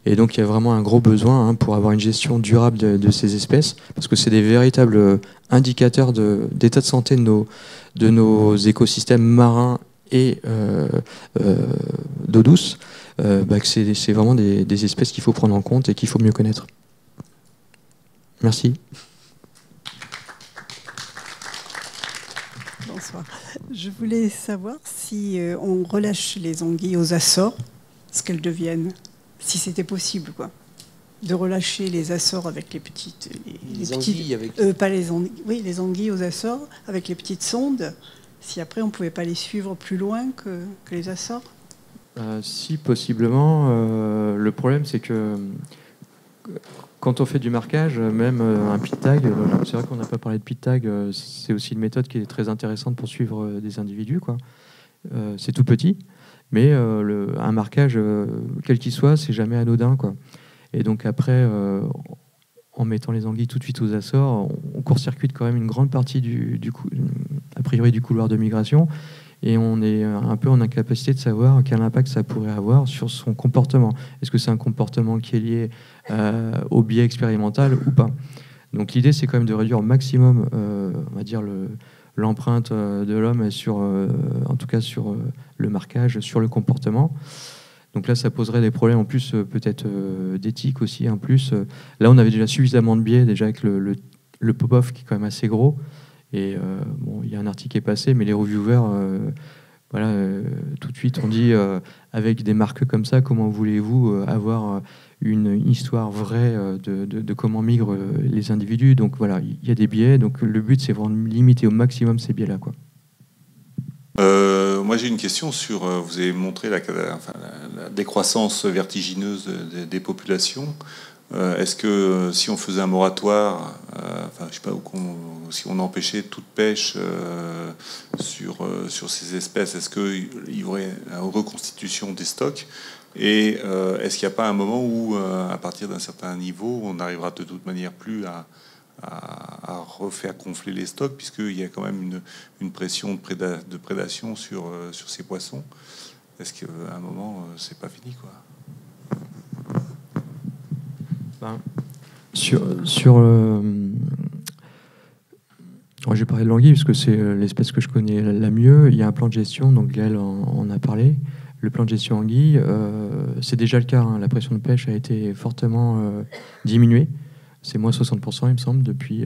Et donc il y a vraiment un gros besoin pour avoir une gestion durable de ces espèces, parce que c'est des véritables indicateurs d'état de santé de nos écosystèmes marins et d'eau douce, que c'est vraiment des espèces qu'il faut prendre en compte et qu'il faut mieux connaître. Merci. Bonsoir. Je voulais savoir si on relâche les anguilles aux Açores, ce qu'elles deviennent, si c'était possible, quoi, de relâcher les Açores avec les petites, les anguilles avec pas les anguilles, oui, les anguilles aux Açores avec les petites sondes. Si après on ne pouvait pas les suivre plus loin que les Açores. Si, possiblement. Le problème, c'est que quand on fait du marquage, même un pit tag, c'est vrai qu'on n'a pas parlé de pit tag, c'est aussi une méthode qui est très intéressante pour suivre des individus, quoi. C'est tout petit, mais un marquage, quel qu'il soit, c'est jamais anodin, quoi. Et donc après, en mettant les anguilles tout de suite aux Açores, on court-circuite quand même une grande partie a priori du couloir de migration, et on est un peu en incapacité de savoir quel impact ça pourrait avoir sur son comportement. Est-ce que c'est un comportement qui est lié au biais expérimental ou pas? Donc l'idée, c'est quand même de réduire au maximum, on va dire, l'empreinte de l'homme sur, en tout cas sur le marquage, sur le comportement. Donc là, ça poserait des problèmes en plus, peut-être d'éthique aussi. En plus, là, on avait déjà suffisamment de biais, déjà avec le pop-off qui est quand même assez gros. Et bon, il y a un article qui est passé, mais les reviewers, tout de suite, on dit avec des marques comme ça, comment voulez-vous avoir une histoire vraie de comment migrent les individus? Donc voilà, il y a des biais. Donc le but, c'est vraiment de limiter au maximum ces biais-là, quoi. Moi j'ai une question sur, vous avez montré la décroissance vertigineuse des populations. Est-ce que si on faisait un moratoire, enfin, je sais pas, si on empêchait toute pêche sur ces espèces, est-ce qu'il y aurait une reconstitution des stocks? Et est-ce qu'il n'y a pas un moment où, à partir d'un certain niveau, on n'arrivera de toute manière plus à refaire gonfler les stocks, puisqu'il y a quand même une pression de prédation sur ces poissons? Est-ce qu'à un moment, c'est pas fini, quoi? Je vais parler de l'anguille parce que c'est l'espèce que je connais la mieux. Il y a un plan de gestion, donc Gaël en a parlé. Le plan de gestion anguille, c'est déjà le cas. Hein. La pression de pêche a été fortement diminuée. C'est moins 60%, il me semble, depuis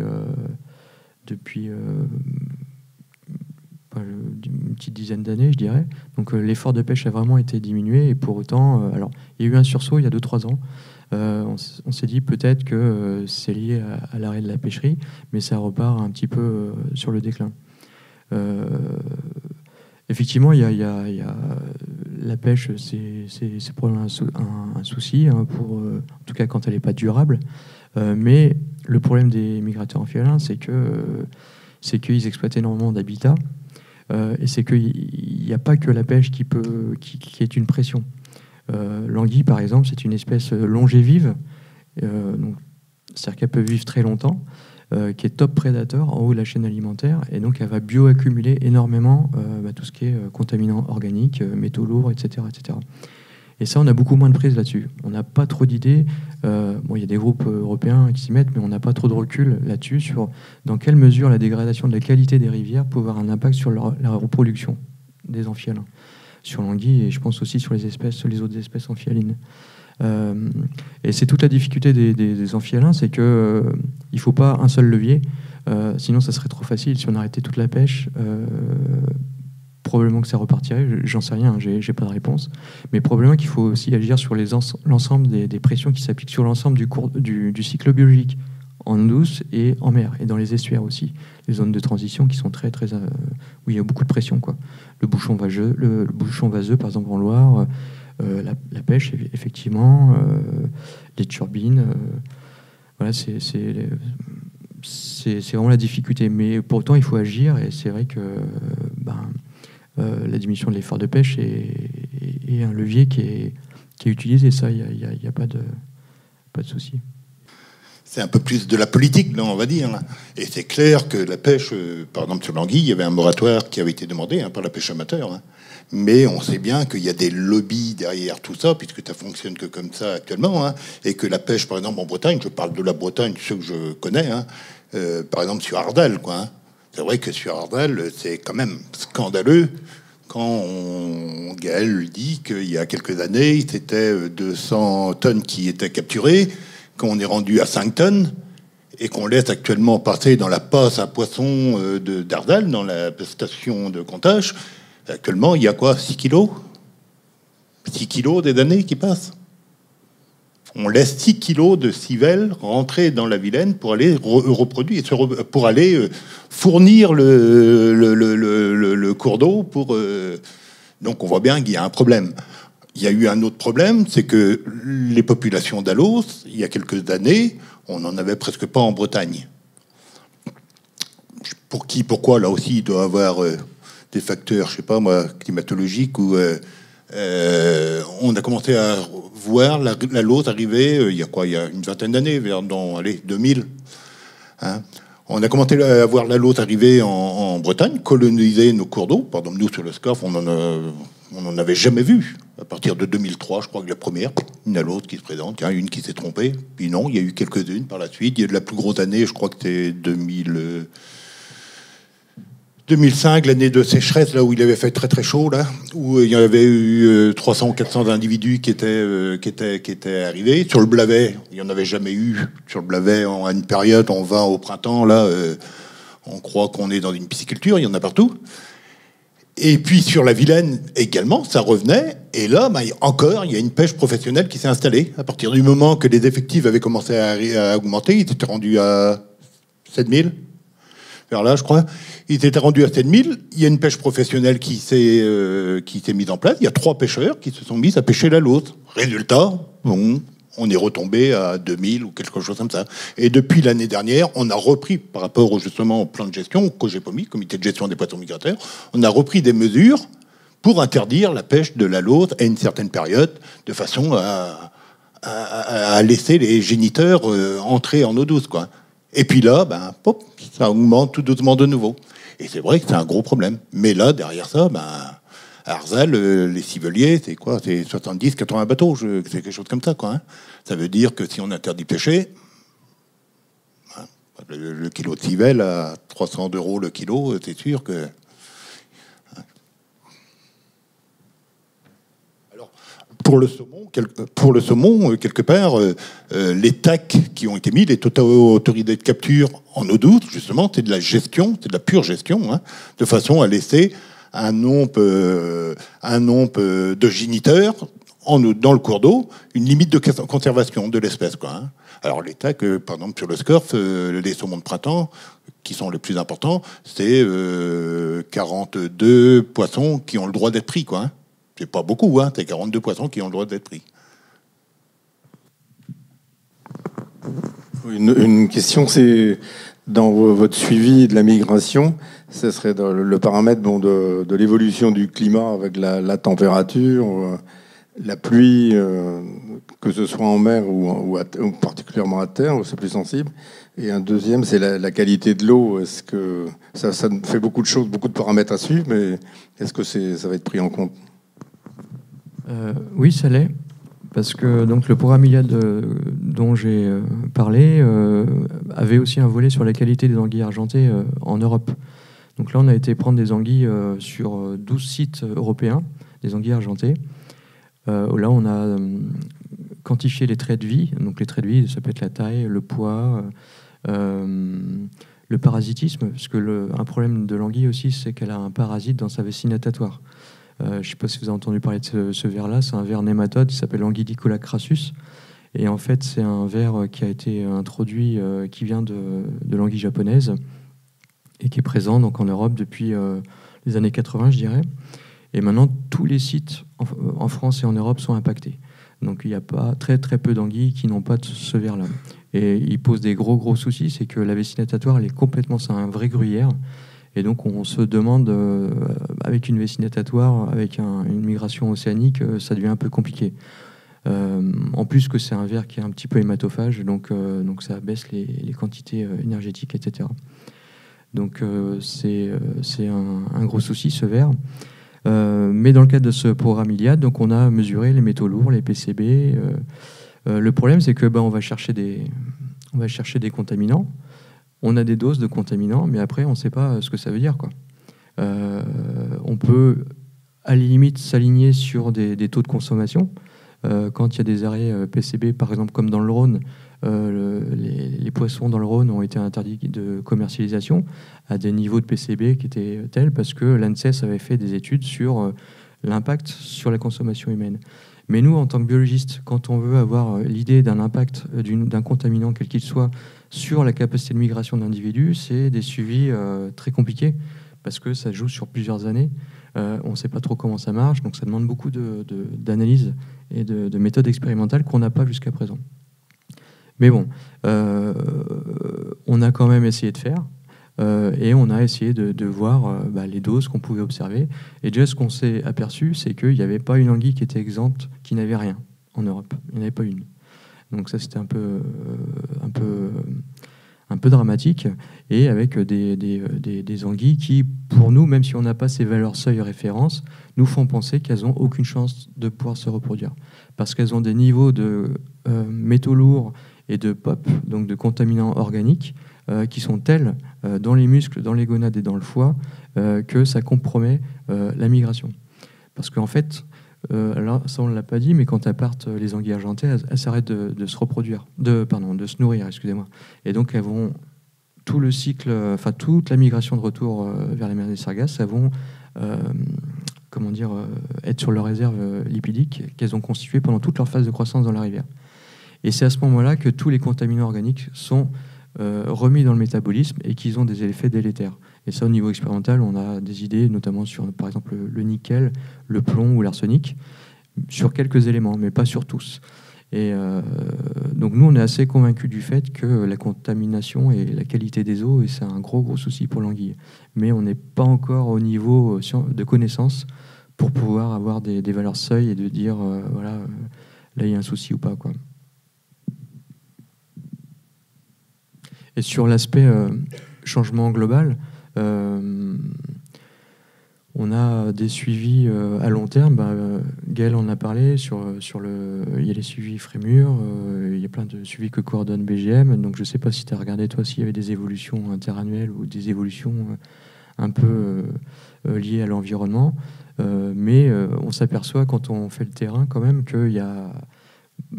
une petite dizaine d'années, je dirais. Donc l'effort de pêche a vraiment été diminué. Et pour autant, alors, il y a eu un sursaut il y a 2-3 ans. On s'est dit peut-être que c'est lié à l'arrêt de la pêcherie, mais ça repart un petit peu sur le déclin. Effectivement, il y a la pêche, c'est probablement un souci, hein, en tout cas quand elle n'est pas durable. Mais le problème des migrateurs amphibien, c'est qu'ils exploitent énormément d'habitats, et c'est qu'il n'y a pas que la pêche qui est une pression. L'anguille, par exemple, c'est une espèce longévive, c'est-à-dire qu'elle peut vivre très longtemps, qui est top prédateur en haut de la chaîne alimentaire, et donc elle va bioaccumuler énormément tout ce qui est contaminants organiques, métaux lourds, etc., etc. Et ça, on a beaucoup moins de prise là-dessus. On n'a pas trop d'idées. Il y a des groupes européens qui s'y mettent, mais on n'a pas trop de recul là-dessus sur dans quelle mesure la dégradation de la qualité des rivières peut avoir un impact sur la reproduction des amphialins, sur l'anguille, et je pense aussi sur les autres espèces amphialines. Et c'est toute la difficulté des amphialins, c'est qu'il ne faut pas un seul levier, sinon ça serait trop facile. Si on arrêtait toute la pêche, probablement que ça repartirait, j'en sais rien, j'ai pas de réponse. Mais probablement qu'il faut aussi agir sur l'ensemble des pressions qui s'appliquent sur l'ensemble du cycle biologique, en eau douce et en mer, et dans les estuaires aussi. Les zones de transition qui sont très, très, où il y a beaucoup de pression, quoi. Le bouchon vaseux, par exemple en Loire, la pêche, effectivement, les turbines, voilà, c'est vraiment la difficulté. Mais pourtant, il faut agir, et c'est vrai que la diminution de l'effort de pêche est un levier qui est utilisé. Ça, il n'y a pas de souci. C'est un peu plus de la politique, là, on va dire. Et c'est clair que la pêche, par exemple sur l'anguille, il y avait un moratoire qui avait été demandé par la pêche amateur. Hein. Mais on sait bien qu'il y a des lobbies derrière tout ça, puisque ça fonctionne que comme ça actuellement. Hein, et que la pêche, par exemple, en Bretagne, je parle de la Bretagne, ceux que je connais, hein, par exemple sur Ardal, quoi. Hein. C'est vrai que sur Ardal, c'est quand même scandaleux quand Gaël dit qu'il y a quelques années, c'était 200 tonnes qui étaient capturées, qu'on est rendu à 5 tonnes, et qu'on laisse actuellement passer dans la passe à poissons d'Ardal, dans la station de comptage. Actuellement, il y a quoi, 6 kilos 6 kilos des années qui passent. On laisse 6 kilos de civelle rentrer dans la Vilaine pour aller reproduire, pour aller fournir le cours d'eau. Donc on voit bien qu'il y a un problème. Il y a eu un autre problème, c'est que les populations d'Alos, il y a quelques années, on n'en avait presque pas en Bretagne. Pourquoi, là aussi, il doit y avoir des facteurs, je sais pas moi, climatologiques, où on a commencé à voir la Lose arriver, il y a une vingtaine d'années, vers 2000. Hein. On a commencé à voir la Lose arriver en Bretagne, coloniser nos cours d'eau. Par exemple, nous, sur le Scarf, on n'en avait jamais vu. À partir de 2003, je crois que la première, une à l'autre qui se présente, une qui s'est trompée. Puis non, il y a eu quelques-unes par la suite. Il y a de la plus grosse année, je crois que c'était 2005, l'année de sécheresse, là où il avait fait très très chaud, là, où il y avait eu 300 ou 400 individus qui étaient arrivés. Sur le Blavet, il n'y en avait jamais eu. Sur le Blavet, à une période, on va au printemps, là, on croit qu'on est dans une pisciculture, il y en a partout. Et puis sur la Vilaine également, ça revenait. Et là, encore, il y a une pêche professionnelle qui s'est installée. À partir du moment que les effectifs avaient commencé à augmenter, ils étaient rendus à 7000. Vers là, je crois. Ils étaient rendus à 7000. Il y a une pêche professionnelle qui s'est mise en place. Il y a 3 pêcheurs qui se sont mis à pêcher la Lose. Résultat, bon, On est retombé à 2000 ou quelque chose comme ça. Et depuis l'année dernière, on a repris, par rapport justement au plan de gestion, au COGEPOMI, Comité de gestion des poissons migrateurs, on a repris des mesures pour interdire la pêche de la lautre à une certaine période, de façon à laisser les géniteurs entrer en eau douce, quoi. Et puis là, ben, pop, ça augmente tout doucement de nouveau. Et c'est vrai que c'est un gros problème. Mais là, derrière ça, ben, à Arzal, les civeliers, c'est quoi? C'est 70, 80 bateaux, c'est quelque chose comme ça, quoi. Hein. Ça veut dire que si on interdit pêcher, hein, le kilo de civelle à 300 € le kilo, c'est sûr que... Alors, pour le saumon, quelque part, les TAC qui ont été mis, les autorités de capture en eau douce, justement, c'est de la gestion, c'est de la pure gestion, hein, de façon à laisser un nombre de géniteurs dans le cours d'eau, une limite de conservation de l'espèce, quoi. Hein. Alors les TAC, par exemple sur le SCORF, les saumons de printemps, qui sont les plus importants, c'est 42 poissons qui ont le droit d'être pris, quoi. Hein. C'est pas beaucoup, hein, c'est 42 poissons qui ont le droit d'être pris. Une question, c'est dans votre suivi de la migration, ce serait le paramètre de l'évolution du climat avec la température, la pluie, que ce soit en mer ou particulièrement à terre, où c'est plus sensible. Et un deuxième, c'est la qualité de l'eau. Est-ce que ça fait beaucoup de choses, beaucoup de paramètres à suivre, mais est-ce que ça va être pris en compte? Oui, ça l'est. Parce que donc, le programme Iliad dont j'ai parlé avait aussi un volet sur la qualité des anguilles argentées en Europe. Donc là, on a été prendre des anguilles sur 12 sites européens, des anguilles argentées. Là, on a quantifié les traits de vie. Donc les traits de vie, ça peut être la taille, le poids, le parasitisme. Parce que un problème de l'anguille aussi, c'est qu'elle a un parasite dans sa vessie natatoire. Je ne sais pas si vous avez entendu parler de ce ver-là. C'est un ver nématode qui s'appelle Anguillicola crassus. Et en fait, c'est un ver qui a été introduit, qui vient de l'anguille japonaise et qui est présent donc, en Europe depuis les années 80, je dirais. Et maintenant, tous les sites en France et en Europe sont impactés. Donc, il y a pas très peu d'anguilles qui n'ont pas de ce ver-là. Et il pose des gros soucis, c'est que la vessie natatoire, elle est complètement, c'est un vrai gruyère. Et donc, on se demande, avec une vessie natatoire, avec une migration océanique, ça devient un peu compliqué. En plus que c'est un ver qui est un petit peu hématophage, donc ça baisse les quantités énergétiques, etc. Donc, c'est un gros souci, ce ver. Mais dans le cadre de ce programme Iliad, donc on a mesuré les métaux lourds, les PCB. Le problème, c'est que on va chercher des contaminants. On a des doses de contaminants, mais après, on ne sait pas ce que ça veut dire, quoi. On peut, à la limite, s'aligner sur des taux de consommation. Quand il y a des arrêts PCB, par exemple, comme dans le Rhône, les poissons dans le Rhône ont été interdits de commercialisation à des niveaux de PCB qui étaient tels parce que l'ANSES avait fait des études sur l'impact sur la consommation humaine. Mais nous, en tant que biologistes, quand on veut avoir l'idée d'un impact d'un contaminant, quel qu'il soit, sur la capacité de migration d'individus, c'est des suivis très compliqués parce que ça joue sur plusieurs années. On ne sait pas trop comment ça marche, donc ça demande beaucoup d'analyses et de méthodes expérimentales qu'on n'a pas jusqu'à présent. Mais bon, on a quand même essayé de faire et on a essayé de voir les doses qu'on pouvait observer. Et déjà, ce qu'on s'est aperçu, c'est qu'il n'y avait pas une anguille qui était exempte, qui n'avait rien en Europe. Il n'y en avait pas une. Donc ça, c'était un peu dramatique, et avec des anguilles qui, pour nous, même si on n'a pas ces valeurs seuil référence, nous font penser qu'elles n'ont aucune chance de pouvoir se reproduire. Parce qu'elles ont des niveaux de métaux lourds et de POP, donc de contaminants organiques, qui sont tels dans les muscles, dans les gonades et dans le foie, que ça compromet la migration. Parce qu'en fait, alors ça on ne l'a pas dit, mais quand elles partent, les anguilles argentées, elles s'arrêtent de se reproduire, de se nourrir, excusez-moi. Et donc elles vont tout le cycle, enfin toute la migration de retour vers les mers des Sargasses, elles vont être sur leurs réserves lipidiques qu'elles ont constituées pendant toute leur phase de croissance dans la rivière. Et c'est à ce moment-là que tous les contaminants organiques sont remis dans le métabolisme et qu'ils ont des effets délétères. Et ça, au niveau expérimental, on a des idées, notamment sur, par exemple, le nickel, le plomb ou l'arsenic, sur quelques éléments, mais pas sur tous. Et donc nous, on est assez convaincus du fait que la contamination et la qualité des eaux, et c'est un gros souci pour l'anguille. Mais on n'est pas encore au niveau de connaissance pour pouvoir avoir des valeurs seuil et de dire, voilà, là, il y a un souci ou pas, quoi. Et sur l'aspect changement global, on a des suivis à long terme. Gaël en a parlé. Il y a les suivis Frémur, il y a plein de suivis que coordonne BGM. Donc je ne sais pas si tu as regardé, toi, s'il y avait des évolutions interannuelles ou des évolutions un peu liées à l'environnement. Mais on s'aperçoit, quand on fait le terrain, quand même, qu'il y a...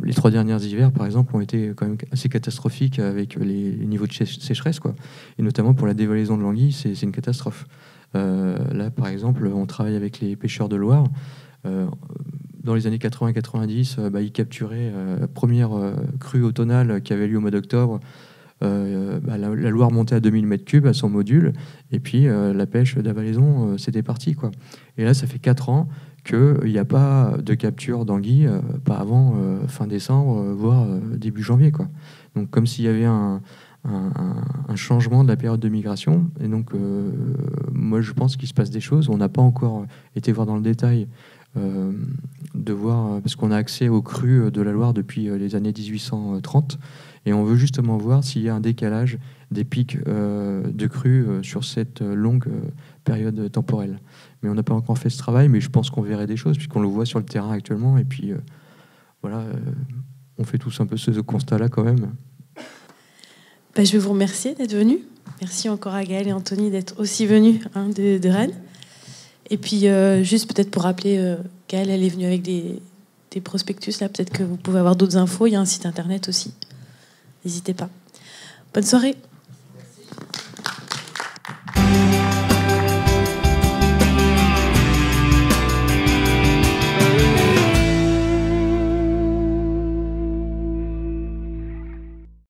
Les 3 derniers hivers, par exemple, ont été quand même assez catastrophiques avec les niveaux de sécheresse, quoi. Et notamment pour la dévalaison de l'anguille, c'est une catastrophe. Là, par exemple, on travaille avec les pêcheurs de Loire. Dans les années 80-90, ils capturaient la première crue automnale qui avait lieu au mois d'octobre. La Loire montait à 2000 m3 à son module, et puis la pêche d'avalaison, c'était parti, quoi. Et là, ça fait 4 ans qu'il n'y a pas de capture d'anguille, pas avant fin décembre, voire début janvier, quoi. Donc comme s'il y avait un changement de la période de migration. Et donc moi, je pense qu'il se passe des choses. On n'a pas encore été voir dans le détail, de voir, parce qu'on a accès aux crues de la Loire depuis les années 1830, et on veut justement voir s'il y a un décalage des pics de crues sur cette longue période temporelle. Mais on n'a pas encore fait ce travail, mais je pense qu'on verrait des choses, puisqu'on le voit sur le terrain actuellement, et puis voilà, on fait tous un peu ce constat-là quand même. Je vais vous remercier d'être venus. Merci encore à Gaël et Anthony d'être aussi venus de Rennes. Et puis, juste peut-être pour rappeler, Gaël, elle est venue avec des prospectus, là, peut-être que vous pouvez avoir d'autres infos. Il y a un site internet aussi. N'hésitez pas. Bonne soirée.